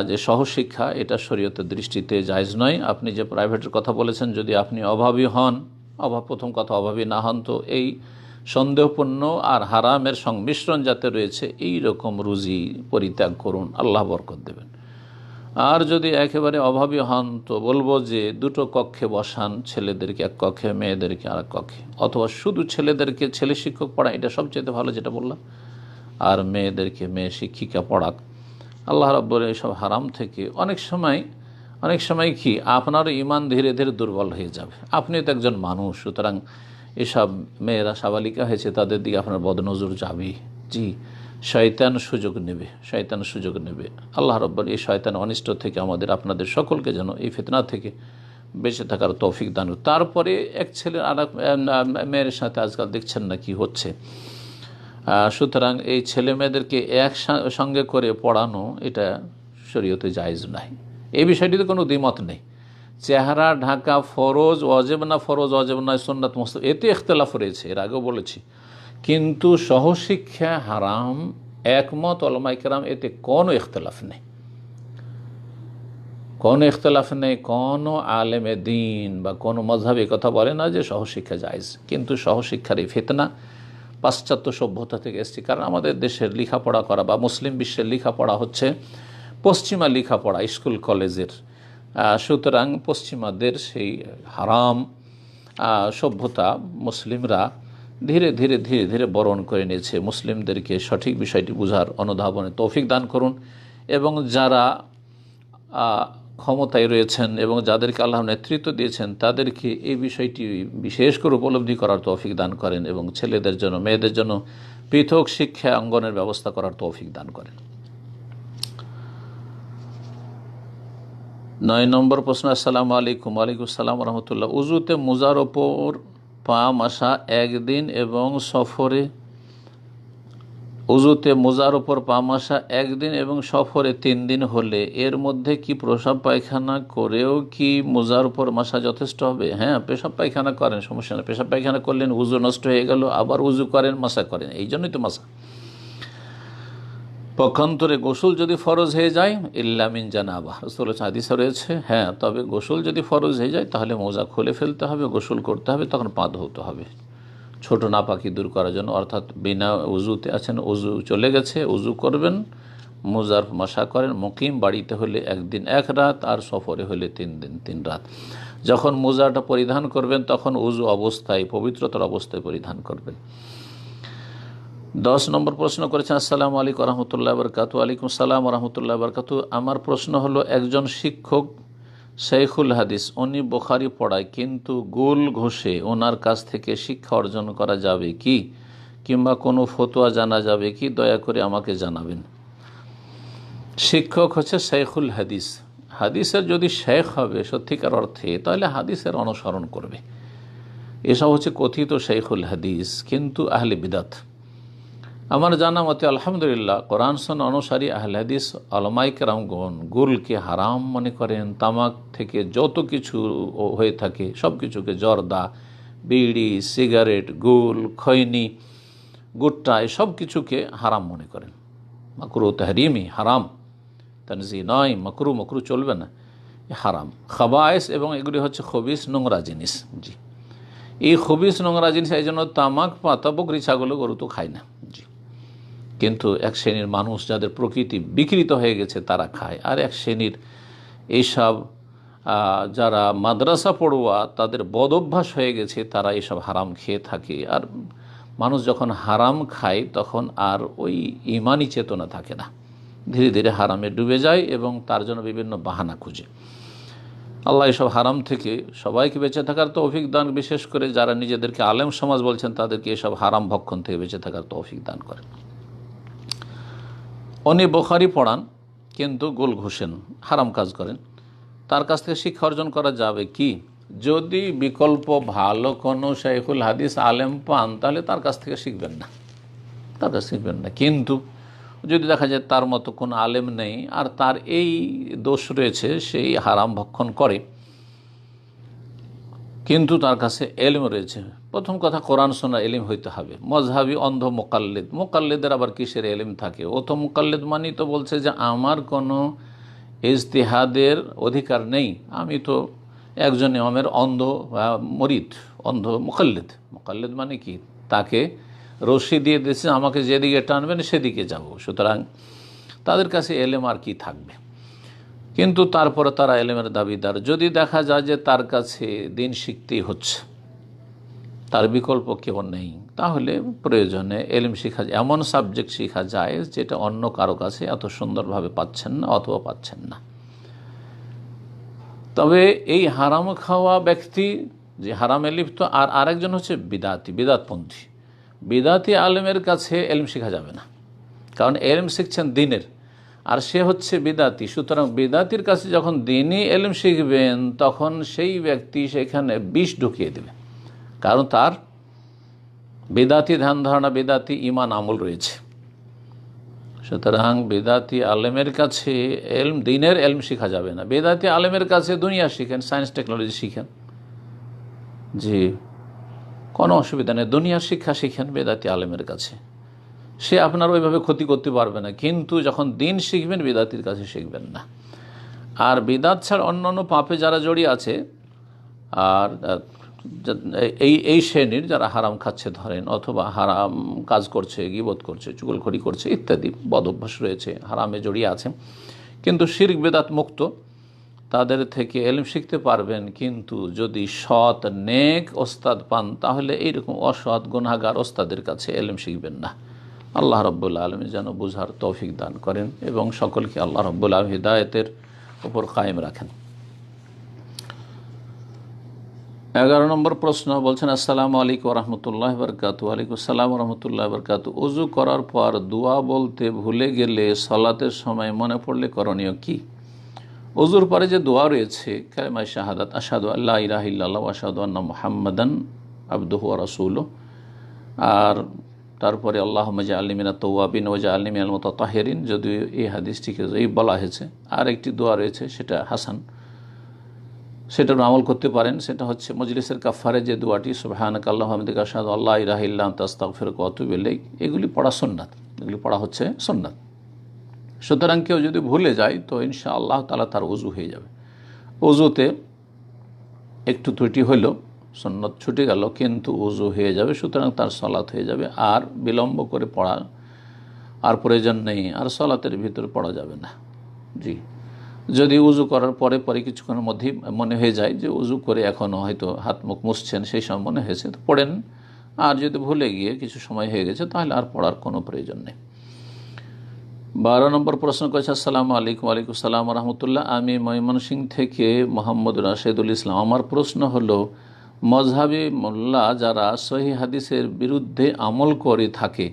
যে সহশিক্ষা, এটা শরীয়তের দৃষ্টিতে জায়েজ নয়। আপনি যে প্রাইভেটের কথা বলেছেন, যদি আপনি অভাবী হন, প্রথম কথা অভাবী না হন, তো এই সন্দেহপূর্ণ আর হারামের সংমিশ্রণ যাতে রয়েছে এই রকম রুজি পরিত্যাগ করুন, আল্লাহ বরকত দেবেন। আর যদি একেবারে অভাবী হন, তো বলবো যে দুটো কক্ষে বসান, ছেলেদেরকে এক কক্ষে, মেয়েদেরকে আর এক কক্ষে, অথবা শুধু ছেলেদেরকে ছেলে শিক্ষক পড়ান, এটা সবচেয়ে ভালো যেটা বললাম, আর মেয়েদেরকে মেয়ে শিক্ষিকা পড়াক। আল্লাহ রাব্বুল এইসব হারাম থেকে অনেক সময় কি আপনার ঈমান ধীরে ধীরে দুর্বল হয়ে যাবে। আপনি তো একজন মানুষ, সুতরাং এসব মেয়েরা সাবালিকা হয়েছে, তাদের দিকে আপনার বদনজর যাবে। জি, শয়তান সুযোগ নেবে। আল্লাহ রাব্বুল এই শয়তান অনিষ্ট থেকে আমাদের আপনাদের সকলকে যেন এই ফিতনা থেকে বেঁচে থাকার তৌফিক দান। তারপরে এক ছেলে আর এক মেয়ের সাথে আজকাল দেখছেন না কি হচ্ছে। সুতরাং এই ছেলে মেয়েদেরকে একসঙ্গে করে পড়ানো এটা শরীয়তে জায়েজ নাই। এই বিষয়টিতে কোনো দ্বিমত নেই। চেহারা ঢাকা ফরজ ওয়াজিব না, ফরজ ওয়াজিব নয়, সুন্নাত মুস্তাহাব, এতে ইখতিলাফ রয়েছে, এর আগেও বলেছি। কিন্তু সহশিক্ষা হারাম, একমত উলামায়ে কেরাম, এতে কোনো ইখতিলাফ নেই, কোনো আলেমে দিন বা কোনো মাযহাব কথা বলে না যে সহশিক্ষা জায়েজ। কিন্তু সহশিক্ষার এই ফিতনা পাশ্চাত্য সভ্যতা থেকে এসেছি, কারণ আমাদের দেশের লেখাপড়া করা বা মুসলিম বিশ্বের লেখাপড়া হচ্ছে পশ্চিমা লেখাপড়া স্কুল কলেজের। সুতরাং পশ্চিমাদের সেই হারাম সভ্যতা মুসলিমরা ধীরে ধীরে ধীরে ধীরে বরণ করে নিয়েছে। মুসলিমদেরকে সঠিক বিষয়টি বুঝার অনুধাবনে তৌফিক দান করুন, এবং যারা ক্ষমতায় রয়েছেন এবং যাদেরকে আল্লাহ নেতৃত্ব দিয়েছেন তাদেরকে এই বিষয়টি বিশেষ করে উপলব্ধি করার তৌফিক দান করেন, এবং ছেলেদের জন্য মেয়েদের জন্য পৃথক শিক্ষা অঙ্গনের ব্যবস্থা করার তৌফিক দান করেন। 9 নম্বর প্রশ্ন। আসসালামু আলাইকুম। ওয়ালাইকুম আসসালাম রহমতুল্লাহ। উজুতে মোজার ওপর পা মাসা একদিন এবং সফরে উজুতে মোজার ওপর পা মাসা একদিন এবং সফরে 3 দিন হলে এর মধ্যে কি প্রসাব পায়খানা করেও কি মোজার উপর মাসা যথেষ্ট হবে? হ্যাঁ, পেশাব পায়খানা করেন, সমস্যা নেই। পেশাব পায়খানা করলেন, উজু নষ্ট হয়ে গেল, আবার উজু করেন, মাসা করেন, এই জন্যই তো মাসা। পক্ষান্তরে গোসল যদি ফরজ হয়ে যায়, ইল্লা মিন জানাবা, রাসূলের হাদিসে রয়েছে, হ্যাঁ, তবে গোসল যদি ফরজ হয়ে যায় তাহলে মোজা খুলে ফেলতে হবে, গোসল করতে হবে, তখন পা ধুতে হবে ছোট নাপাকি দূর করার জন্য। অর্থাৎ বিনা উজুতে আছেন, উজু চলে গেছে, উজু করবেন, মোজার মাসা করেন। মুকিম বাড়িতে হলে 1 দিন 1 রাত, আর সফরে হলে 3 দিন 3 রাত। যখন মোজাটা পরিধান করবেন তখন উজু অবস্থায়, পবিত্রতার অবস্থায় পরিধান করবেন। 10 নম্বর প্রশ্ন করেছেন। আসসালামু আলাইকুম রহমতুল্লাহ বরকাতু। আলাইকুম সালাম রহমতুল্লাহ বরকাতু। আমার প্রশ্ন হলো, একজন শিক্ষক শেখুল হাদিস, উনি বুখারী পড়ায়, কিন্তু গোল ঘষে ওনার কাছ থেকে শিক্ষা অর্জন করা যাবে কি, কিংবা কোনো ফতোয়া জানা যাবে কি? দয়া করে আমাকে জানাবেন। শিক্ষক হচ্ছে শেখুল হাদিস। হাদিসের যদি শেখ হবে সত্যিকার অর্থে, তাহলে হাদিসের অনুসরণ করবে। এসব হচ্ছে কথিত শেখুল হাদিস, কিন্তু আহলে বিদাত। আমার জানা মতে আলহামদুলিল্লাহ কোরআন সুন্নাহ অনুসারী আহলে হাদিস উলামায়ে কেরামগণ গুলকে হারাম মনে করেন। তামাক থেকে যত কিছু হয়ে থাকে সব কিছুকে, জর্দা, বিড়ি, সিগারেট, গুল, খৈনি, গুট্টা, সব কিছুকে হারাম মনে করেন। মাকরু তাহরিমি, হারাম, তানজি নয়, মাকরু, মাকরু চলবে না, হারাম। খাবায়েস, এবং এগুলি হচ্ছে খবিস, নোংরা জিনিস। জি, এই খবিস নোংরা জিনিস, এই জন্য তামাক, পাতা, বকরি, ছাগল, গরু তো খায় না। জি, কিন্তু এক শ্রেণীর মানুষ যাদের প্রকৃতি বিকৃত হয়ে গেছে তারা খায়, আর এক শ্রেণীর এইসব যারা মাদ্রাসা পড়ুয়া তাদের বদ অভ্যাস হয়ে গেছে, তারা এইসব হারাম খেয়ে থাকে। আর মানুষ যখন হারাম খায় তখন আর ওই ইমানি চেতনা থাকে না, ধীরে ধীরে হারামে ডুবে যায় এবং তার জন্য বিভিন্ন বাহানা খুঁজে। আল্লাহ এসব হারাম থেকে সবাইকে বেঁচে থাকার তৌফিক দান, বিশেষ করে যারা নিজেদেরকে আলেম সমাজ বলছেন তাদেরকে এসব হারাম ভক্ষণ থেকে বেঁচে থাকার তৌফিক দান করেন। উনি বুখারী পড়ান কিন্তু গোল ঘষেন, হারাম কাজ করেন, তার কাছ থেকে শিক্ষা অর্জন করা যাবে কি? যদি বিকল্প ভালো কোনো শেখুল হাদিস আলেম পান তাহলে তার কাছ থেকে শিখবেন না, তার কাছ শিখবেন না। কিন্তু যদি দেখা যায় তার মতো কোনো আলেম নেই আর তার এই দোষ রয়েছে, সেই হারাম ভক্ষণ করে, কিন্তু তার কাছে এলিম রয়েছে। প্রথম কথা, কোরআন শোনা এলিম হইতে হবে। মজহাবি অন্ধ মোকাল্লিদ, মোকাল্লিদের আবার কিসের এলিম থাকে? ও তো মোকাল্লিদ মানি তো বলছে যে আমার কোনো ইজতিহাদের অধিকার নেই, আমি তো একজন ইমামের অন্ধ মরিদ, অন্ধ মোকাল্লিদ। মোকাল্লিদ মানে কি? তাকে রশি দিয়ে দিয়েছে, আমাকে যেদিকে টানবেন সেদিকে যাব। সুতরাং তাদের কাছে এলেম আর কি থাকবে? কিন্তু তারপরে তারা এলেমের দাবিদার। যদি দেখা যায় যে তার কাছে দিন শিখতেই হচ্ছে, তার বিকল্প কেউ নেই, তাহলে প্রয়োজনে এলিম শেখা, এমন সাবজেক্ট শেখা যায় যেটা অন্য কারো কাছে এত সুন্দরভাবে পাচ্ছেন না অথবা পাচ্ছেন না। তবে এই হারাম খাওয়া ব্যক্তি যে হারামে লিপ্ত, আর আরেকজন হচ্ছে বিদাতি, বিদাতপন্থী। বিদাতি আলেমের কাছে এলিম শেখা যাবে না, কারণ এলিম শিখছেন দিনের, আর সে হচ্ছে বিদাতি। সুতরাং বিদাতির কাছে যখন দিনই এলিম শিখবেন তখন সেই ব্যক্তি সেখানে বিষ ঢুকিয়ে দেবে, কারণ তার বিদাতি ধ্যান ধারণা, বিদাতি ইমান আমল রয়েছে। সুতরাং বেদাতি আলেমের কাছে এলম, দিনের এলম শেখা যাবে না। বেদাতি আলেমের কাছে দুনিয়া শিখেন, সায়েন্স টেকনোলজি শিখেন, জি, কোনো অসুবিধা নেই, দুনিয়ার শিক্ষা শিখেন বেদাতি আলেমের কাছে, সে আপনার ওইভাবে ক্ষতি করতে পারবে না। কিন্তু যখন দিন শিখবেন বেদাতির কাছে শিখবেন না। আর বেদাত ছাড়া অন্যান্য পাপে যারা জড়িয়ে আছে, আর এই শ্রেণীর যারা হারাম খাচ্ছে ধরেন, অথবা হারাম কাজ করছে, গীবত করছে, চুগলখড়ি করছে ইত্যাদি বদ অভ্যাস রয়েছে, হারামে জড়িয়ে আছে, কিন্তু শিরক বেদাত মুক্ত, তাদের থেকে এলম শিখতে পারবেন। কিন্তু যদি সৎ নেক ওস্তাদ পান, তাহলে এইরকম অসৎ গুনাহগার ওস্তাদের কাছে এলম শিখবেন না। আল্লাহ রাব্বুল আলামিন যেন বুঝার তৌফিক দান করেন এবং সকলকে আল্লাহ রাব্বুল আলামিন হিদায়াতের উপর কায়েম রাখেন। 11 নম্বর প্রশ্ন বলছেন, আসসালামু আলাইকুম রহমতুল্লাহ বরকাতু। ওয়ালাইকুম আসসালাম রহমতুল্লাহ বরকাতু। ওযু করার পর দোয়া বলতে ভুলে গেলে সালাতের সময় মনে পড়লে করণীয় কি? ওযুর পরে যে দোয়া রয়েছে, কালিমা শাহাদাত, আশহাদু আল্লা ইলাহা ইল্লাল্লাহ ওয়া আশহাদু আন্না মুহাম্মাদান আবদুহু ওয়া রাসূলুহু, আর তারপরে আল্লাহুম্মা জাআলনি মিনাত তাওয়াবিন ওয়া জাআলনি মিনাল মুতাতাহহিরিন, যদিও এই হাদিসটিকে এই বলা হয়েছে। আর একটি দোয়া রয়েছে, সেটা হাসান, সেটার আমল করতে পারেন। সেটা হচ্ছে মজলিসের কাফারে যে দোয়াটি, সুবহানাকা আল্লাহুম্মা ওয়া বিহামদিকা আশহাদু আল্লা ইলাহা ইল্লা আনতা আস্তাগফিরুকা ওয়া আতুবু ইলাইক, এগুলি পড়া সুন্নাত, এগুলি পড়া হচ্ছে সুন্নাত। সুতরাং কেউ যদি ভুলে যায় তো ইনশাআল্লাহ তাআলা তার ওযু হয়ে যাবে। ওযুতে একটু ত্রুটি হইল, সুন্নত ছুটে গেল, কিন্তু ওযু হয়ে যাবে, সুতরাং তার সালাত হয়ে যাবে। আর বিলম্ব করে পড়া আর প্রয়োজন নেই, আর সালাতের ভিতর পড়া যাবে না। জি, যদি উজু করার পরে পরে কিছুক্ষণের মধ্যেই মনে হয়ে যায় যে উজু করে এখনও হয়তো হাত মুখ মুছছেন, সেই সময় মনে হয়েছে তো পড়েন। আর যদি ভুলে গিয়ে কিছু সময় হয়ে গেছে, তাহলে আর পড়ার কোনো প্রয়োজন নেই। 12 নম্বর প্রশ্ন করেছে, আসসালামু আলাইকুম। ওয়ালাইকুম আসসালাম রহমতুল্লাহ। আমি ময়মনসিংহ থেকে মোহাম্মদ রাশেদুল ইসলাম। আমার প্রশ্ন হলো, মজহাবি মোল্লা যারা সহিহ হাদিসের বিরুদ্ধে আমল করে থাকে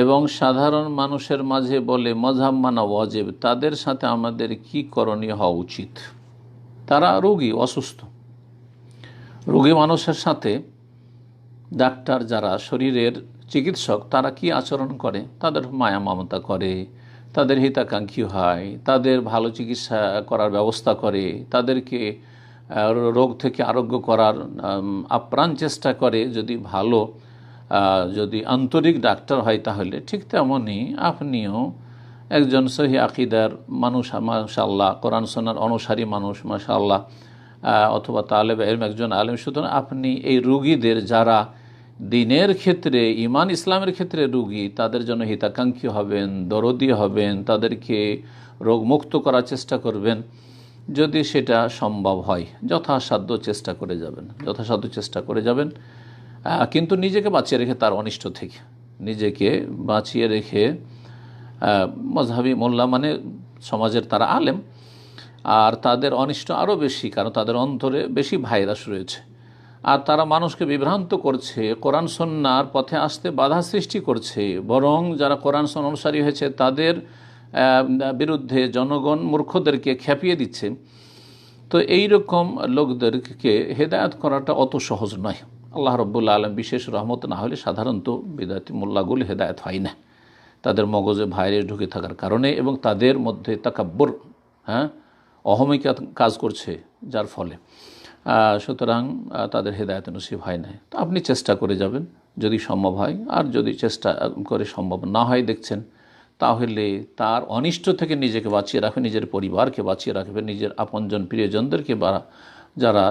এবং সাধারণ মানুষের মাঝে বলে মজহাব মানা ওয়াজিব, তাদের সাথে আমাদের কি করণীয় হওয়া উচিত? তারা রোগী, অসুস্থ রোগী মানুষের সাথে ডাক্তার যারা শরীরের চিকিৎসক, তারা কি আচরণ করে? তাদের মায়া মমতা করে, তাদের হিতাকাঙ্ক্ষী হয়, তাদের ভালো চিকিৎসা করার ব্যবস্থা করে, তাদেরকে রোগ থেকে আরোগ্য করার আপ্রাণ চেষ্টা করে। যদি আন্তরিক ডাক্তার হয়, তাহলে ঠিক তেমনই আপনিও একজন সহি আকিদার মানুষ, মাশাআল্লাহ, কোরআন সুন্নাহর অনুসারী মানুষ, মাশাআল্লাহ, অথবা তালেব ইলম একজন আলেম। সুতরাং আপনি এই রোগীদের, যারা দিনের ক্ষেত্রে, ইমান ইসলামের ক্ষেত্রে রোগী, তাদের জন্য হিতাকাঙ্ক্ষী হবেন, দরদি হবেন, তাদেরকে রোগমুক্ত করার চেষ্টা করবেন। যদি সেটা সম্ভব হয়, যথাসাধ্য চেষ্টা করে যাবেন, কিন্তু নিজেকে বাঁচিয়ে রেখে, তার অনিষ্ট থেকে নিজেকে বাঁচিয়ে রেখে। মজহাবি মোল্লা মানে সমাজের তারা আলেম, আর তাদের অনিষ্ট আরও বেশি, কারণ তাদের অন্তরে বেশি ভাইরাস রয়েছে, আর তারা মানুষকে বিভ্রান্ত করছে, কোরআন সুন্নাহর পথে আসতে বাধা সৃষ্টি করছে। বরং যারা কোরআন সুন্নাহ অনুসারী হয়েছে, তাদের বিরুদ্ধে জনগণ মূর্খদেরকে খেপিয়ে দিচ্ছে। তো এই রকম লোকদেরকে হেদায়েত করাটা অত সহজ নয়। আল্লাহ রাব্বুল আলামিন বিশেষ রহমত না হলে সাধারণত বিদাতি মোল্লাগুলো হেদায়েত হয় না, তাদের মগজে ভাইরাস ঢুকে থাকার কারণে, এবং তাদের মধ্যে তাকাব্বুর, অহমিকা কাজ করছে, যার ফলে সুতরাং তাদের হেদায়েত নসিব হয় না। তো আপনি চেষ্টা করে যাবেন যদি সম্ভব হয়, আর যদি চেষ্টা করে সম্ভব না হয় দেখছেন, তাহলে তার অনিষ্ট থেকে নিজেকে বাঁচিয়ে রাখবেন, নিজের পরিবারকে বাঁচিয়ে রাখবেন, নিজের আপনজন প্রিয়জনদেরকে, বা যারা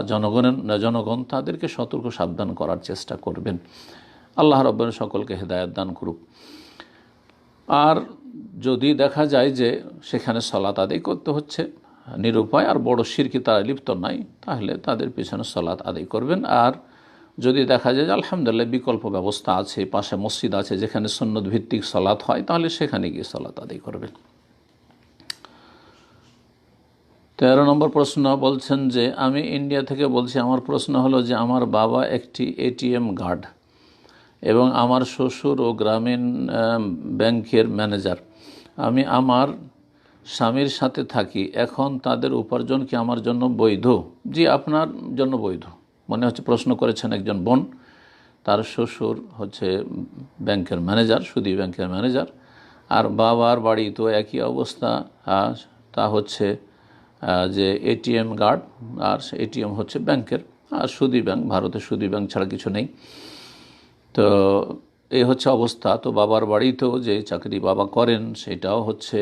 জনগণ, তাদেরকে সতর্ক সাবধান করার চেষ্টা করবেন। আল্লাহ রাব্বুল সকলকে হেদায়েত দান করুক। আর যদি দেখা যায় যে সেখানে সালাত আদায় করতে হচ্ছে নিরুপায়, আর বড় শিরকে তারা লিপ্ত নাই, তাহলে তাদের পিছনে সালাত আদায় করবেন। আর যদি দেখা যায় যে আলহামদুলিল্লাহ বিকল্প ব্যবস্থা আছে, পাশে মসজিদ আছে যেখানে সুন্নত ভিত্তিক সালাত হয়, তাহলে সেখানে গিয়ে সালাত আদায় করবেন। 13 নম্বর প্রশ্ন বলছেন যে, আমি ইন্ডিয়া থেকে বলছি। আমার প্রশ্ন হলো যে, আমার বাবা একটি এটিএম গার্ড এবং আমার শ্বশুর ও গ্রামীণ ব্যাংকের ম্যানেজার। আমি আমার স্বামীর সাথে থাকি। এখন তাদের উপার্জন কি আমার জন্য বৈধ? জি, আপনার জন্য বৈধ। মনে হচ্ছে প্রশ্ন করেছেন একজন বোন, তার শ্বশুর হচ্ছে ব্যাংকের ম্যানেজার, সুদী ব্যাংকের ম্যানেজার, আর বাবার বাড়ি তো একই অবস্থা। তা হচ্ছে যে এটিএম গার্ড, আর এটিএম হচ্ছে ব্যাংকের, আর সুদী ব্যাংক, ভারতে সুদী ব্যাংক ছাড়া কিছু নেই। তো এই হচ্ছে অবস্থা। তো বাবার বাড়িতেও যে চাকরি বাবা করেন, সেটাও হচ্ছে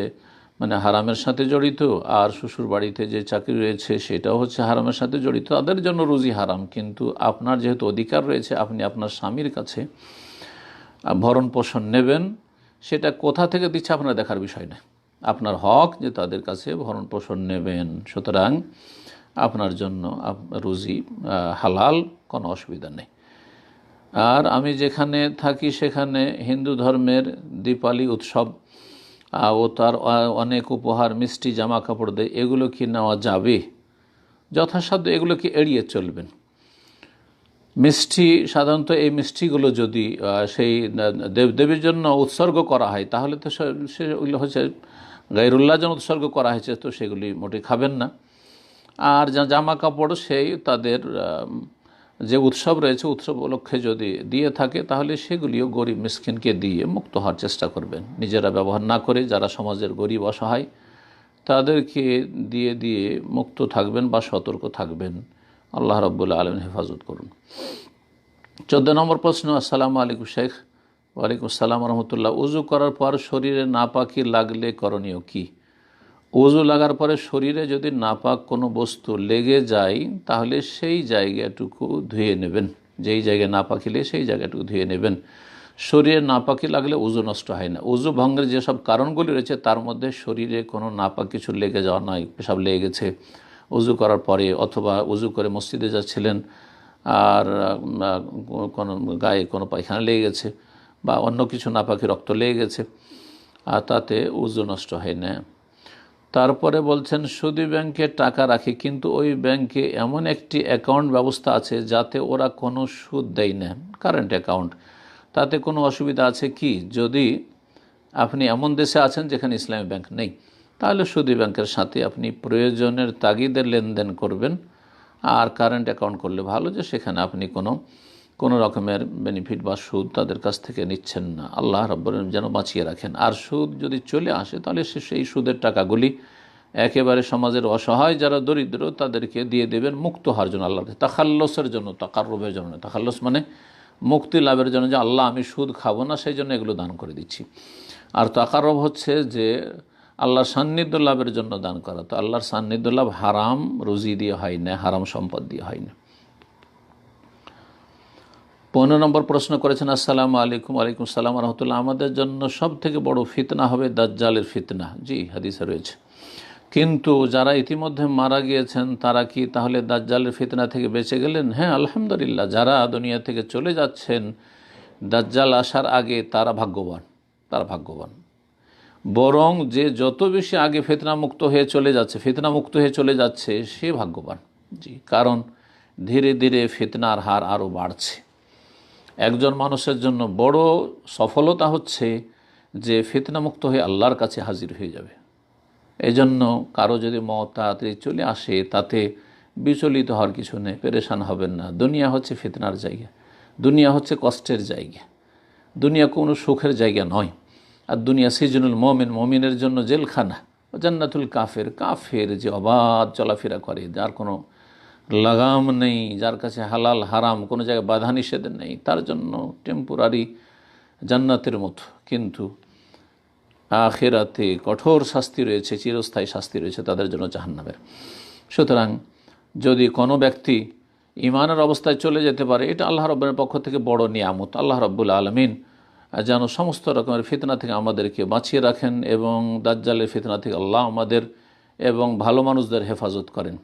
মানে হারামের সাথে জড়িত, আর শ্বশুর বাড়িতে যে চাকরি রয়েছে সেটাও হচ্ছে হারামের সাথে জড়িত, তাদের জন্য রুজি হারাম। কিন্তু আপনার যেহেতু অধিকার রয়েছে, আপনি আপনার স্বামীর কাছে ভরণ পোষণ নেবেন, সেটা কোথা থেকে দিচ্ছে আপনার দেখার বিষয় না। আপনার হক যে তাদের কাছে ভরণ পোষণ নেবেন, সুতরাং আপনার জন্য রুজি হালাল, কোনো অসুবিধা নেই। আর আমি যেখানে থাকি সেখানে হিন্দু ধর্মের দীপালি উৎসব ও তার অনেক উপহার, মিষ্টি, জামা কাপড় দেয়, এগুলো কি নেওয়া যাবে? যথাসাধ্য এগুলোকে এড়িয়ে চলবেন। মিষ্টি, সাধারণত এই মিষ্টিগুলো যদি সেই দেবদেবীর জন্য উৎসর্গ করা হয়, তাহলে তো সেগুলো হচ্ছে গায়রুল্লাহর জন্য উৎসর্গ করা হয়েছে, তো সেগুলি মোটেই খাবেন না। আর জামা কাপড় সেই তাদের যে উৎসব রয়েছে, উৎসব উপলক্ষে যদি দিয়ে থাকে, তাহলে সেগুলিও গরিব মিসকিনকে দিয়ে মুক্ত হওয়ার চেষ্টা করবেন, নিজেরা ব্যবহার না করে। যারা সমাজের গরিব অসহায় তাদেরকে দিয়ে দিয়ে মুক্ত থাকবেন বা সতর্ক থাকবেন। আল্লাহ রাব্বুল আলামিন হেফাজত করুন। 14 নম্বর প্রশ্ন। আসসালামু আলাইকুম শেখ। ওয়ালাইকুম আসসালাম রহমতুল্লাহ। উজু করার পর শরীরে নাপাকি লাগলে করণীয় কি? উজু লাগার পরে শরীরে যদি নাপাক কোনো বস্তু লেগে যায়, তাহলে সেই জায়গাটুকু ধুয়ে নেবেন। যেই জায়গায় নাপাকি লেগে সেই জায়গাটুকু ধুয়ে নেবেন। শরীরে নাপাকি লাগলে উজু নষ্ট হয় না। উজু ভঙ্গের যেসব কারণগুলি রয়েছে তার মধ্যে শরীরে কোনো নাপাক কিছু লেগে যাওয়া নয়। পেশাব লেগে গেছে উজু করার পরে, অথবা উজু করে মসজিদে যাচ্ছিলেন আর কোনো গায়ে কোনো পায়খানা লেগে গেছে, বা অন্য কিছু নাপাকি রক্ত লেগে গেছে, আর তাতে উজু নষ্ট হয় না। তারপরে বলছেন, সুদী ব্যাংকে টাকা রাখি, কিন্তু ওই ব্যাংকে এমন একটি অ্যাকাউন্ট ব্যবস্থা আছে যাতে ওরা কোনো সুদ দেয় না, কারেন্ট অ্যাকাউন্ট, তাতে কোনো অসুবিধা আছে কি? যদি আপনি এমন দেশে আছেন যেখানে ইসলামী ব্যাংক নেই, তাহলে সুদী ব্যাংকের সাথে আপনি প্রয়োজনের তাগিদে লেনদেন করবেন। আর কারেন্ট অ্যাকাউন্ট করলে ভালো, যে সেখানে আপনি কোনো রকমের বেনিফিট বা সুদ তাদের কাছ থেকে নিচ্ছেন না। আল্লাহ রাব্বুল আলামিন যেন বাঁচিয়ে রাখেন। আর সুদ যদি চলে আসে, তাহলে সেই সুদের টাকাগুলি একেবারে সমাজের অসহায় যারা দরিদ্র তাদেরকে দিয়ে দেবেন, মুক্ত হওয়ার জন্য, আল্লাহর তাখাল্লুসের জন্য, তাকাররুবের জন্য। তাখাল্লুস মানে মুক্তি লাভের জন্য, যে আল্লাহ আমি সুদ খাবো না, সেই জন্য এগুলো দান করে দিচ্ছি। আর তাকাররুব হচ্ছে যে আল্লাহর সান্নিধ্য লাভের জন্য দান করা। তো আল্লাহর সান্নিধ্য লাভ হারাম রুজি দিয়ে হয় না, হারাম সম্পদ দিয়ে হয় না। 15 নম্বর প্রশ্ন করেছেন। আসসালামু আলাইকুম। ওয়ালাইকুম আসসালাম রহমতুল্লাহ। আমাদের জন্য সব থেকে বড় ফিতনা হবে দাজ্জালের ফিতনা। জি, হাদিসে রয়েছে। কিন্তু যারা ইতিমধ্যে মারা গিয়েছেন তারা কি তাহলে দাজ্জালের ফিতনা থেকে বেঁচে গেলেন? হ্যাঁ, আলহামদুলিল্লাহ। যারা দুনিয়া থেকে চলে যাচ্ছেন দাজ্জাল আসার আগে, তারা ভাগ্যবান, তারা ভাগ্যবান। বরং যে যত বেশি আগে ফিতনামুক্ত হয়ে চলে যাচ্ছে সে ভাগ্যবান। জি, কারণ ধীরে ধীরে ফিতনার হার আরও বাড়ছে। একজন মানুষের জন্য বড় সফলতা হচ্ছে যে ফিতনামুক্ত হয়ে আল্লাহর কাছে হাজির হয়ে যাবে। এজন্য কারো যদি মওত তাড়াতাড়ি চলে আসে, তাতে বিচলিত হওয়ার কিছু নেই, পেরেশান হবেন না। দুনিয়া হচ্ছে ফিতনার জায়গা, দুনিয়া হচ্ছে কষ্টের জায়গা, দুনিয়া কোনো সুখের জায়গা নয়। আর দুনিয়া সিজনুল মুমিন, মুমিনের জন্য জেলখানা। জান্নাতুল কাফের, কাফের যে অবাধ চলাফেরা করে, যার কোনো লাগাম নেই, যার কাছে হালাল হারাম কোনো জায়গায় বাধা নিষেধ নেই, তার জন্য টেম্পোরারি জান্নাতের মতো। কিন্তু আখিরাতে কঠোর শাস্তি রয়েছে, চিরস্থায়ী শাস্তি রয়েছে তাদের জন্য জাহান্নামের। সুতরাং যদি কোনো ব্যক্তি ঈমানের অবস্থায় চলে যেতে পারে, এটা আল্লাহ রাব্বুল পক্ষ থেকে বড় নিয়ামত। আল্লাহ রাব্বুল আলামিন যেন সমস্ত রকমের ফিতনা থেকে আমাদেরকে বাঁচিয়ে রাখেন, এবং দাজ্জালের ফিতনা থেকে আল্লাহ আমাদের এবং ভালো মানুষদের হেফাজত করেন।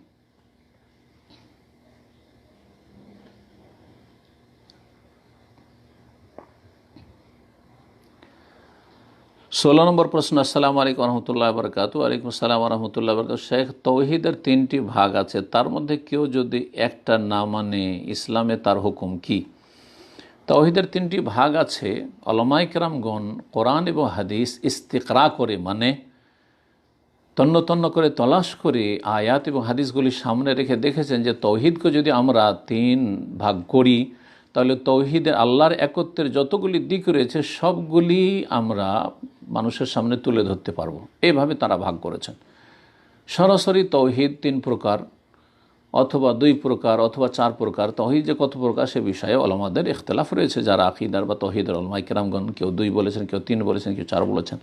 16 নম্বর প্রশ্ন। আসসালামু আলাইকুম রহমতুল্লাহ বরকাতু। ওয়ালাইকুম আসসালাম রহমতুল্লাহ বরকাতু। শেখ, তৌহিদের 3টি ভাগ আছে, তার মধ্যে কেউ যদি একটা না মানে ইসলামে তার হুকুম কি? তৌহিদের 3টি ভাগ আছে। উলামায়ে কেরামগণ কোরআন এবং হাদিস ইস্তিকরা করে, মানে তন্ন তন্ন করে তলাশ করে আয়াত এবং হাদিসগুলি সামনে রেখে দেখেছেন যে তৌহিদকে যদি আমরা 3 ভাগ করি, তাহলে তৌহিদের আল্লাহর একত্বের যতগুলি দিক রয়েছে সবগুলি আমরা মানুষের সামনে তুলে ধরতে পারবো। এইভাবে তারা ভাগ করেছেন। সরাসরি তৌহিদ 3 প্রকার, অথবা 2 প্রকার, অথবা 4 প্রকার। তৌহিদ যে কত প্রকার সে বিষয়ে ওলামাদের ইখতিলাফ রয়েছে। যারা আকীদার বা তৌহিদের উলামায়ে কেরামগণ কেউ 2 বলেছেন, কেউ 3 বলেছেন, কেউ 4 বলেছেন।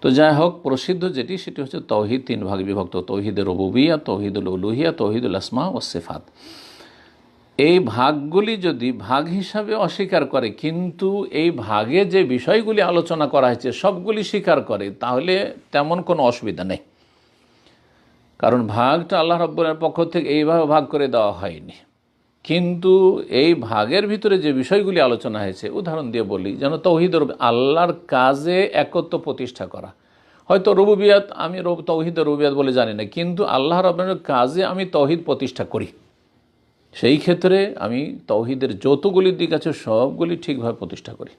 তো যাই হোক, প্রসিদ্ধ যেটি সেটি হচ্ছে তৌহিদ 3 ভাগে বিভক্ত: তৌহিদুর রুবুবিয়্যাহ, তৌহিদুল উলুহিয়্যাহ, তৌহিদুল আসমা ওয়াস সিফাত। এই ভাগগুলি যদি ভাগ হিসাবে অস্বীকার করে, কিন্তু এই ভাগে যে বিষয়গুলি আলোচনা করা হয়েছে সবগুলি স্বীকার করে, তাহলে তেমন কোনো অসুবিধা নেই। কারণ ভাগটা আল্লাহ রাব্বুল পক্ষ থেকে এইভাবে ভাগ করে দেওয়া হয়নি। কিন্তু এই ভাগের ভিতরে যে বিষয়গুলি আলোচনা হয়েছে, উদাহরণ দিয়ে বলি, যেন তৌহিদ, আল্লাহর কাজে একত্ব প্রতিষ্ঠা করা। হয়তো রুবুবিয়াত আমি তৌহিদ রুবুবিয়াত বলে জানি না, কিন্তু আল্লাহ রাব্বুল কাজে আমি তৌহিদ প্রতিষ্ঠা করি। সেই ক্ষেত্রে আমি তৌহিদের যতগুলি দিক আছে সবগুলি ঠিকভাবে প্রতিষ্ঠা করি।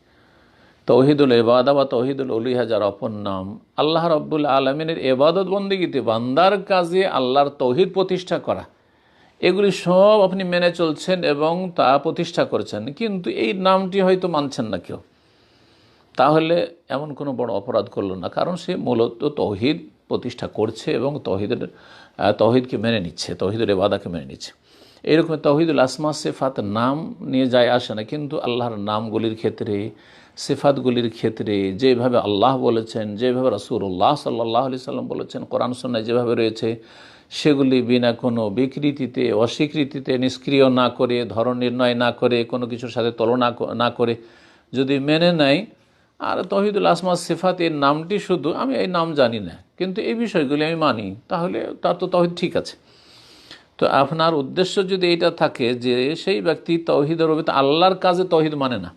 তৌহিদুল ইবাদা বা তৌহিদুল উলুহিয়্যাহ যার অপর নাম, আল্লাহ রাব্বুল আলামিনের ইবাদত বন্দেগীতে বান্দার কাজে আল্লাহর তৌহিদ প্রতিষ্ঠা করা, এগুলি সব আপনি মেনে চলছেন এবং তা প্রতিষ্ঠা করছেন, কিন্তু এই নামটি হয়তো মানছেন না কেউ, তাহলে এমন কোনো বড় অপরাধ করলো না, কারণ সে মূলত তৌহিদ প্রতিষ্ঠা করছে এবং তৌহিদকে মেনে নিচ্ছে, তৌহিদুল ইবাদাকে মেনে নিচ্ছে। এইরকম তৌহিদুল আসমা সিফাত নাম নিয়ে যায় আসে না, কিন্তু আল্লাহর নামগুলির ক্ষেত্রে, সিফাতগুলির ক্ষেত্রে যেভাবে আল্লাহ বলেছেন, যেভাবে রাসূলুল্লাহ সাল্লাল্লাহু আলাইহি সাল্লাম বলেছেন, কোরআন সুন্নাহয় যেভাবে রয়েছে, সেগুলি বিনা কোনো বিকৃতিতে, অস্বীকৃতিতে, নিষ্ক্রিয় না করে, ধরন নির্ণয় না করে, কোনো কিছুর সাথে তুলনা না করে যদি মেনে নেয়, আর তৌহিদুল আসমা সিফাত এর নামটি শুধু আমি এই নাম জানি না কিন্তু এই বিষয়গুলি আমি মানি, তাহলে তার তো তৌহিদ ঠিক আছে। তো আপনার উদ্দেশ্য যদি এটা থাকে যে সেই ব্যক্তি তৌহিদের আল্লাহর কাজে তৌহিদ মানে না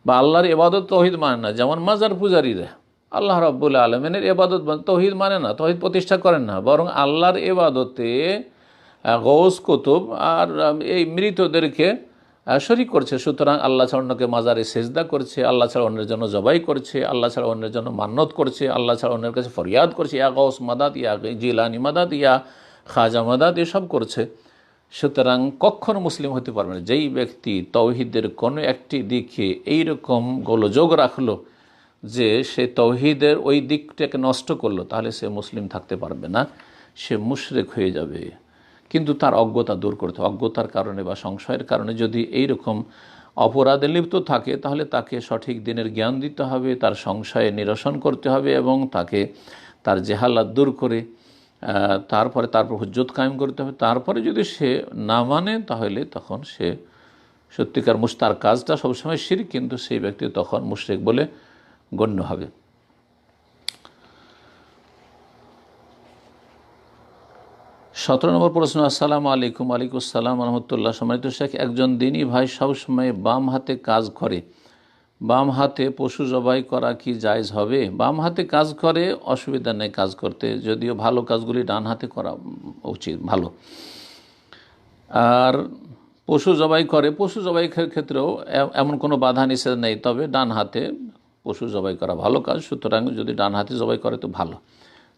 বা আল্লাহর ইবাদত তৌহিদ মানে না, যেমন মাজার পূজারীরা আল্লাহ রাব্বুল আলামিনের ইবাদত তৌহিদ মানে না, তৌহিদ প্রতিষ্ঠা করেন না, বরং আল্লাহর ইবাদতে গৌস কুতুব আর এই মৃতদেরকে শরীক করছে। সুতরাং আল্লাহ ছাড়া অন্যকে মাজারে সেজদা করছে, আল্লাহ ছাড়া অন্যের জন্য জবাই করছে, আল্লাহ ছাড়া অন্যের জন্য মান্নত করছে, আল্লাহ ছাড়া অন্যের কাছে ফরিয়াদ করছে, ইয়া গৌস মাদাদ, ইয়া জিলানি মাদাদ, ইয়া খাজা মাদাদ, এসব করছে। সুতরাং কখনো মুসলিম হতে পারবে না যেই ব্যক্তি তৌহিদের কোনো একটি দিকে এইরকম গোলযোগ রাখলো যে সে তৌহিদের ওই দিকটাকে নষ্ট করলো, তাহলে সে মুসলিম থাকতে পারবে না, সে মুশরিক হয়ে যাবে। কিন্তু তার অজ্ঞতা দূর করতে, অজ্ঞতার কারণে বা সংশয়ের কারণে যদি এইরকম অপরাধে লিপ্ত থাকে, তাহলে তাকে সঠিক দিনের জ্ঞান দিতে হবে, তার সংশয়ে নিরসন করতে হবে এবং তাকে তার জেহালাত দূর করে তারপরে তারপর হুজ্জত কায়েম করতে হবে। তারপরে যদি সে না মানে, তাহলে তখন সে সত্যিকার তার কাজটা সবসময় শিরক, কিন্তু সেই ব্যক্তি তখন মুশরিক বলে গণ্য হবে। 17 নম্বর প্রশ্ন। আসসালামু আলাইকুম। ওয়ালাইকুম আসসালাম রহমতুল্লাহ। সম্মানিত শেখ, একজন দিনী ভাই সবসময় বাম হাতে কাজ করে, বাম হাতে পশু জবাই করা কি জায়েজ হবে? বাম হাতে কাজ করে, অসুবিধা নেই কাজ করতে, যদিও ভালো কাজগুলি ডান হাতে করা উচিত, ভালো। আর পশু জবাই করে, পশু জবাই ক্ষেত্রেও এমন কোনো বাধা নিষেধ নেই, তবে ডান হাতে পশু জবাই করা ভালো কাজ, সুতরাং যদি ডান হাতে জবাই করে তো ভালো।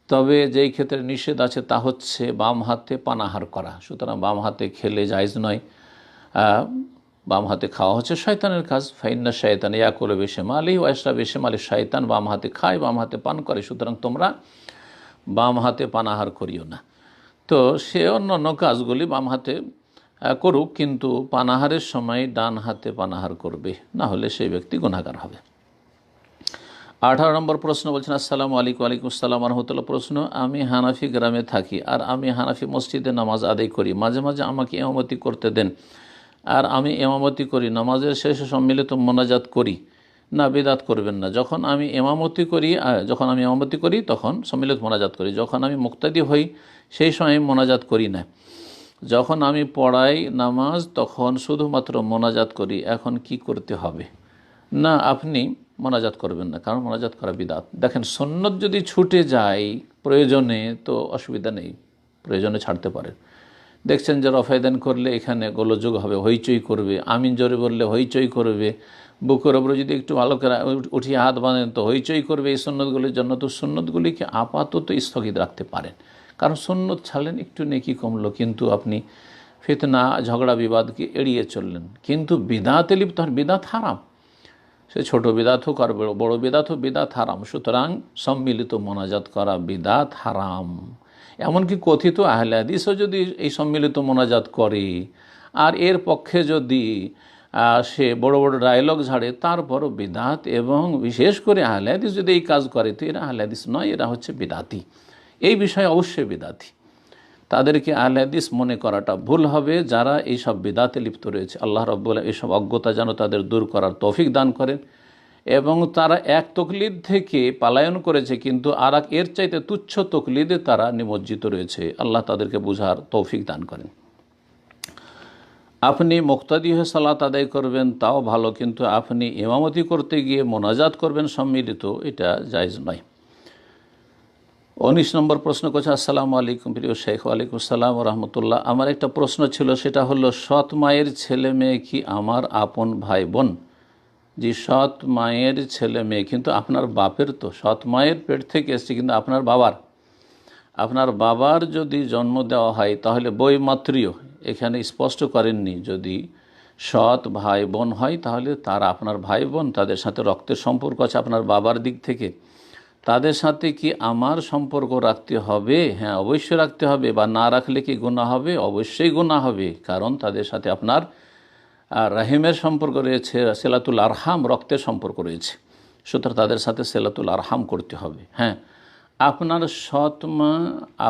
তবে যেই ক্ষেত্রে নিষেধ আছে তা হচ্ছে বাম হাতে পানাহার করা, সুতরাং বাম হাতে খেলে জায়েজ নয়। বাম হাতে খাওয়া হচ্ছে শয়তানের কাজ। ফাইন্না শয়তান ইয়াকুলু বিশিমালিহি ওয়া ইয়াশরাবু বিশিমালিহি, শয়তান বাম হাতে খায়, বাম হাতে পান করে, সুতরাং তোমরা বাম হাতে পানাহার করিও না। তো সে অন্য কাজগুলি বাম হাতে করুক, কিন্তু পানাহারের সময় ডান হাতে পানাহার করবে, না হলে সেই ব্যক্তি গুনাহগার হবে। 18 নম্বর প্রশ্ন বলছেন, আসসালামু আলাইকুম। ওয়ালাইকুম আসসালাম রহমতুল্লাহ। প্রশ্ন, আমি হানাফি গ্রামে থাকি আর আমি হানাফি মসজিদে নামাজ আদায় করি, মাঝে মাঝে আমাকে ইমামতি করতে দেন আর আমি ইমামতি করি, নামাজের শেষে সম্মিলিত মোনাজাত করি না? বিদাত করবেন না। যখন আমি ইমামতি করি তখন সম্মিলিত মোনাজাত করি, যখন আমি মুক্তাদি হই সেই সময় মোনাজাত করি না। যখন আমি পড়াই নামাজ তখন শুধুমাত্র মোনাজাত করি, এখন কি করতে হবে? না, আপনি মোনাজাত করবেন না, কারণ মোনাজাত করা বিদাত। দেখেন, সুন্নত যদি ছুটে যায় প্রয়োজনে তো অসুবিধা নেই, প্রয়োজনে ছাড়তে পারেন। দেখছেন যে রফায়দান করলে এখানে গোলযোগ হবে, হইচই করবে, আমিন জোরে বললে হইচই করবে, বুকের ওপরে যদি একটু ভালো করে উঠিয়ে হাত বাঁধেন তো হইচই করবে এই সুন্নতগুলির জন্য। তো সুন্নতগুলিকে আপাতত স্থগিত রাখতে পারেন, কারণ সুন্নত ছাড়লেন একটু নেকি কমলো, কিন্তু আপনি ফিতনা ঝগড়া বিবাদকে এড়িয়ে চললেন। কিন্তু বিদাতে লিপ্ত হন, বিদাত হারাম, সে ছোট বিদাত হোক আর বড় বিদাত হোক, বিদাত হারাম। সুতরাং সম্মিলিত মোনাজাত করা বিদাত হারাম। এমনকি কথিত আহলে হাদিসও যদি এই সম্মিলিত মোনাজাত করে আর এর পক্ষে যদি সে বড় বড় ডায়লগ ঝাড়ে, তারপরও বিদাত, এবং বিশেষ করে আহলে হাদিস যদি এই কাজ করে তো এরা আহলে হাদিস নয়, এরা হচ্ছে বিদাতি। এই বিষয়ে অবশ্যই বিদাতি। তাদেরকে আহলে হাদিস মনে করাটা ভুল হবে যারা এইসব বিদাতে লিপ্ত রয়েছে। আল্লাহ রাব্বুল আলামিন এইসব অজ্ঞতা যেন তাদের দূর করার তৌফিক দান করেন, এবং তারা এক তকলিদ থেকে পালায়ন করেছে কিন্তু আর এর চাইতে তুচ্ছ তকলিদে তারা নিমজ্জিত রয়েছে। আল্লাহ তাদেরকে বুঝার তৌফিক দান করেন। আপনি মুক্তাদি হয়ে সালাত আদায় করবেন তাও ভালো, কিন্তু আপনি ইমামতি করতে গিয়ে মোনাজাত করবেন সম্মিলিত, এটা জায়েজ নয়। 19 নম্বর প্রশ্ন করছে, আসসালামু আলাইকুম প্রিয় শেখ। ওয়ালাইকুম আসসালাম রহমতুল্লাহ। আমার একটা প্রশ্ন ছিল, সেটা হলো সৎ মায়ের ছেলে মেয়ে কি আমার আপন ভাই বোন? জি, সৎ মায়ের ছেলে মেয়ে কিন্তু আপনার বাপের, তো সৎ মায়ের পেট থেকে এসছে কিন্তু আপনার বাবার যদি জন্ম দেওয়া হয় তাহলে বৈমাত্রীয়, এখানে স্পষ্ট করেননি, যদি সৎ ভাই বোন হয় তাহলে তারা আপনার ভাই বোন, তাদের সাথে রক্তের সম্পর্ক আছে আপনার বাবার দিক থেকে, তাদের সাথে কি আমার সম্পর্ক রাখতে হবে? হ্যাঁ, অবশ্যই রাখতে হবে। বা না রাখলে কি গুনাহ হবে? অবশ্যই গুনাহ হবে, কারণ তাদের সাথে আপনার রাহিমের সম্পর্ক রয়েছে, সিলাতুল আরহাম, রক্তের সম্পর্ক রয়েছে, সুতরাং তাদের সাথে সিলাতুল আরহাম করতে হবে। হ্যাঁ, আপনার সৎ মা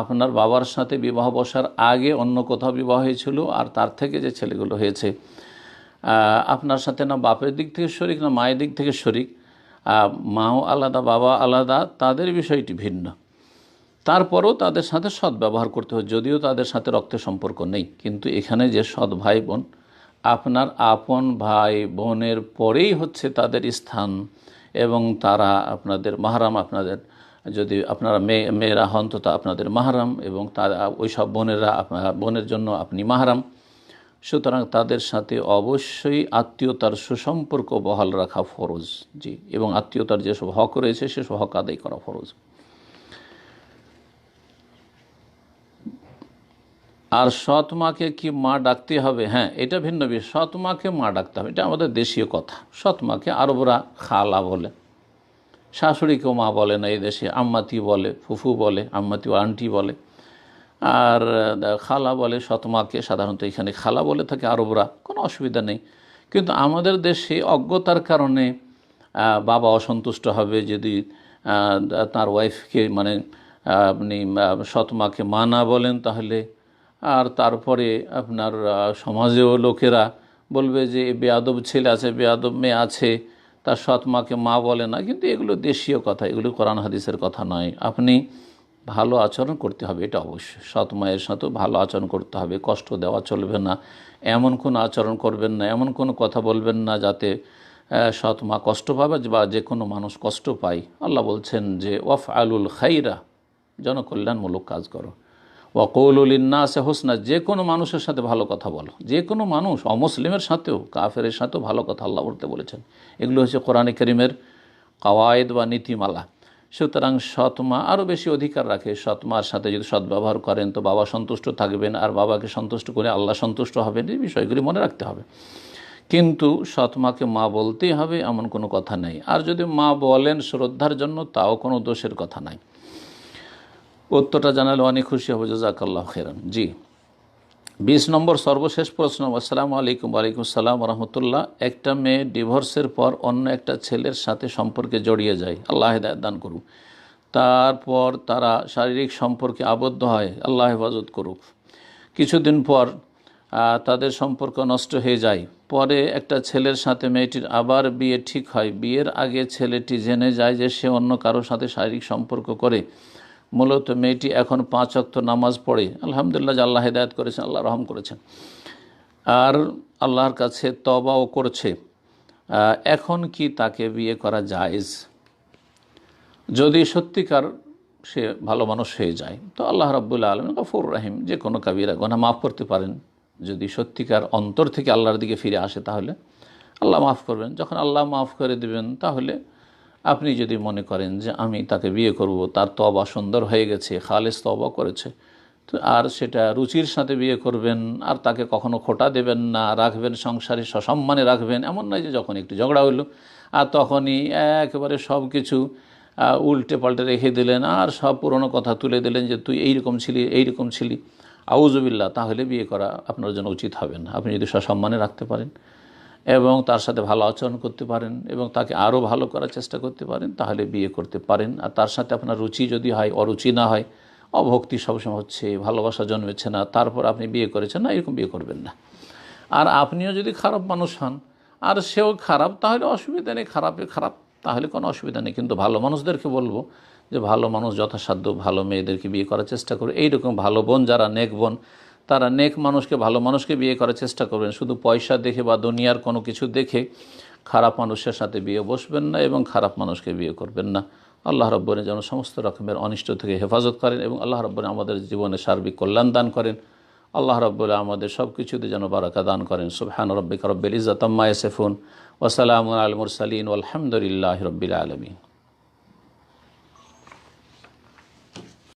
আপনার বাবার সাথে বিবাহ বসার আগে অন্য কোথাও বিবাহ হয়েছিল, আর তার থেকে যে ছেলেগুলো হয়েছে আপনার সাথে না বাপের দিক থেকে শরিক না মায়ের দিক থেকে শরিক, মাও আলাদা বাবা আলাদা, তাদের বিষয়টি ভিন্ন, তারপরেও তাদের সাথে সৎ ব্যবহার করতে হবে, যদিও তাদের সাথে রক্তের সম্পর্ক নেই। কিন্তু এখানে যে সৎ ভাই বোন, আপনার আপন ভাই বোনের পরেই হচ্ছে তাদের স্থান, এবং তারা আপনাদের মাহরাম, আপনাদের যদি আপনারা মেয়েরা হন তো তা আপনাদের মাহরাম, এবং তারা ওই সব বোনেরা আপনার বোনের জন্য আপনি মাহরাম। সুতরাং তাদের সাথে অবশ্যই আত্মীয়তার সুসম্পর্ক বহাল রাখা ফরজ। জি, এবং আত্মীয়তার যেসব হক রয়েছে সেসব হক আদায় করা ফরজ। আর সৎ মাকে কি মা ডাকতে হবে? হ্যাঁ, এটা ভিন্ন বিষয়। সৎ মাকে মা ডাকতে হবে, এটা আমাদের দেশীয় কথা। সৎ মাকে আরবরা খালা বলে, শাশুড়িকেও মা বলে না, এই দেশে আম্মাতি বলে, ফুফু বলে, আম্মাতি ও আন্টি বলে, আর খালা বলে সৎ মাকে। সাধারণত এখানে খালা বলে থাকে আরবরা, কোনো অসুবিধা নেই। কিন্তু আমাদের দেশে অজ্ঞতার কারণে বাবা অসন্তুষ্ট হবে যদি তার ওয়াইফকে, মানে আপনি সৎ মাকে মা না বলেন, তাহলে আর তারপরে আপনার সমাজেও লোকেরা বলবে যে বেয়াদব ছেলে আছে, বেয়াদব মেয়ে আছে, তার সৎ মাকে মা বলে না। কিন্তু এগুলো দেশীয় কথা, এগুলো কোরআন হাদিসের কথা নয়। আপনি ভালো আচরণ করতে হবে, এটা অবশ্যই। সৎ মায়ের সাথেও ভালো আচরণ করতে হবে, কষ্ট দেওয়া চলবে না, এমন কোনো আচরণ করবেন না, এমন কোনো কথা বলবেন না যাতে সৎ মা কষ্ট পাবে বা যে কোনো মানুষ কষ্ট পায়। আল্লাহ বলছেন যে ওয়াফ আলুল খাইরা, জনকল্যাণমূলক কাজ করো, ওয়াকৌলুল ইন্নাসে হোসনা, যে কোনো মানুষের সাথে ভালো কথা বলো, যে কোনো মানুষ, অমুসলিমের সাথেও, কাফেরের সাথেও ভালো কথা আল্লাহ বলতে বলেছেন। এগুলো হচ্ছে কোরআনে কারীমের কাওয়ায়েদ বা নীতিমালা। সুতরাং সৎমা আরও বেশি অধিকার রাখে। সৎমার সাথে যদি সদ্ব্যবহার করেন তো বাবা সন্তুষ্ট থাকবেন, আর বাবাকে সন্তুষ্ট করে আল্লাহ সন্তুষ্ট হবেন। এই বিষয়গুলি মনে রাখতে হবে। কিন্তু সৎমাকে মা বলতেই হবে এমন কোনো কথা নেই। আর যদি মা বলেন শ্রদ্ধার জন্য, তাও কোনো দোষের কথা নাই। উত্তরটা জানালে অনেক খুশি হব। জাযাকাল্লাহু খাইরান। জি, 20 নম্বর সর্বশেষ প্রশ্ন। আসসালামু আলাইকুম। ওয়ালাইকুম আসসালাম রহমতুল্লাহ। একটা মেয়ে ডিভোর্সের পর অন্য একটা ছেলের সাথে সম্পর্কে জড়িয়ে যায়, আল্লাহ হেদায়েত দান করুক। তারপর তারা শারীরিক সম্পর্কে আবদ্ধ হয়, আল্লাহ হেফাজত করুক। কিছুদিন পর তাদের সম্পর্ক নষ্ট হয়ে যায়। পরে একটা ছেলের সাথে মেয়েটির আবার বিয়ে ঠিক হয়। বিয়ের আগে ছেলেটি জেনে যায় যে সে অন্য কারোর সাথে শারীরিক সম্পর্ক করে। মূলত মেয়েটি এখন 5 ওয়াক্ত নামাজ পড়ে, আলহামদুলিল্লাহ, যে আল্লাহ হেদায়েত করেছেন, আল্লাহ রহম করেছেন, আর আল্লাহর কাছে তওবাও করছে। এখন কি তাকে বিয়ে করা জায়েজ? যদি সত্যিকার সে ভালো মানুষ হয়ে যায় তো আল্লাহ রাব্বুল আলামিন গফুর রহিম, যে কোনো কাবিরা গুনাহ মাফ করতে পারেন। যদি সত্যিকার অন্তর থেকে আল্লাহর দিকে ফিরে আসে তাহলে আল্লাহ মাফ করবেন। যখন আল্লাহ মাফ করে দেবেন, তাহলে আপনি যদি মনে করেন যে আমি তাকে বিয়ে করব, তার তওবা সুন্দর হয়ে গেছে, খালেস তওবা করেছে, তো আর সেটা রুচির সাথে বিয়ে করবেন, আর তাকে কখনো খোটা দেবেন না, রাখবেন সংসারে, সসম্মানে রাখবেন। এমন নয় যে যখন একটু ঝগড়া হইল আর তখনই একেবারে সব কিছু উল্টে পাল্টে রেখে দিলেন, আর সব পুরনো কথা তুলে দিলেন যে তুই এইরকম ছিলি, এইরকম ছিলি, আউযুবিল্লাহ। তাহলে বিয়ে করা আপনার জন্য উচিত হবে না। আপনি যদি সসম্মানে রাখতে পারেন এবং তার সাথে ভালো আচরণ করতে পারেন এবং তাকে আরও ভালো করার চেষ্টা করতে পারেন, তাহলে বিয়ে করতে পারেন। আর তার সাথে আপনার রুচি যদি হয়, অরুচি না হয়, অভক্তি সবসময় হচ্ছে, ভালোবাসা জন্মেছে না, তারপর আপনি বিয়ে করেছেন না, এরকম বিয়ে করবেন না। আর আপনিও যদি খারাপ মানুষ হন আর সেও খারাপ, তাহলে অসুবিধা নেই, খারাপ তাহলে কোনো অসুবিধা নেই। কিন্তু ভালো মানুষদেরকে বলবো যে ভালো মানুষ যথাসাধ্য ভালো মেয়েদেরকে বিয়ে করার চেষ্টা করবে। এইরকম ভালো বোন যারা নেক বোন, তারা নেক মানুষকে, ভালো মানুষকে বিয়ে করার চেষ্টা করবেন। শুধু পয়সা দেখে বা দুনিয়ার কোনো কিছু দেখে খারাপ মানুষের সাথে বিয়ে বসবেন না এবং খারাপ মানুষকে বিয়ে করবেন না। আল্লাহ রাব্বুল যেন সমস্ত রকমের অনিষ্ট থেকে হেফাজত করেন এবং আল্লাহ রাব্বুল আমাদের জীবনে সার্বিক কল্যাণ দান করেন। আল্লাহ রাব্বুল আমাদের সব কিছুতে যেন বারাকা দান করেন। সুবহান রাব্বিকা রাব্বিল ইজ্জাতি আম্মা ইয়াসিফুন ওয়া সালামুন আলাল মুরসালিন ওয়ালহামদুলিল্লাহি রাব্বিল আলামিন।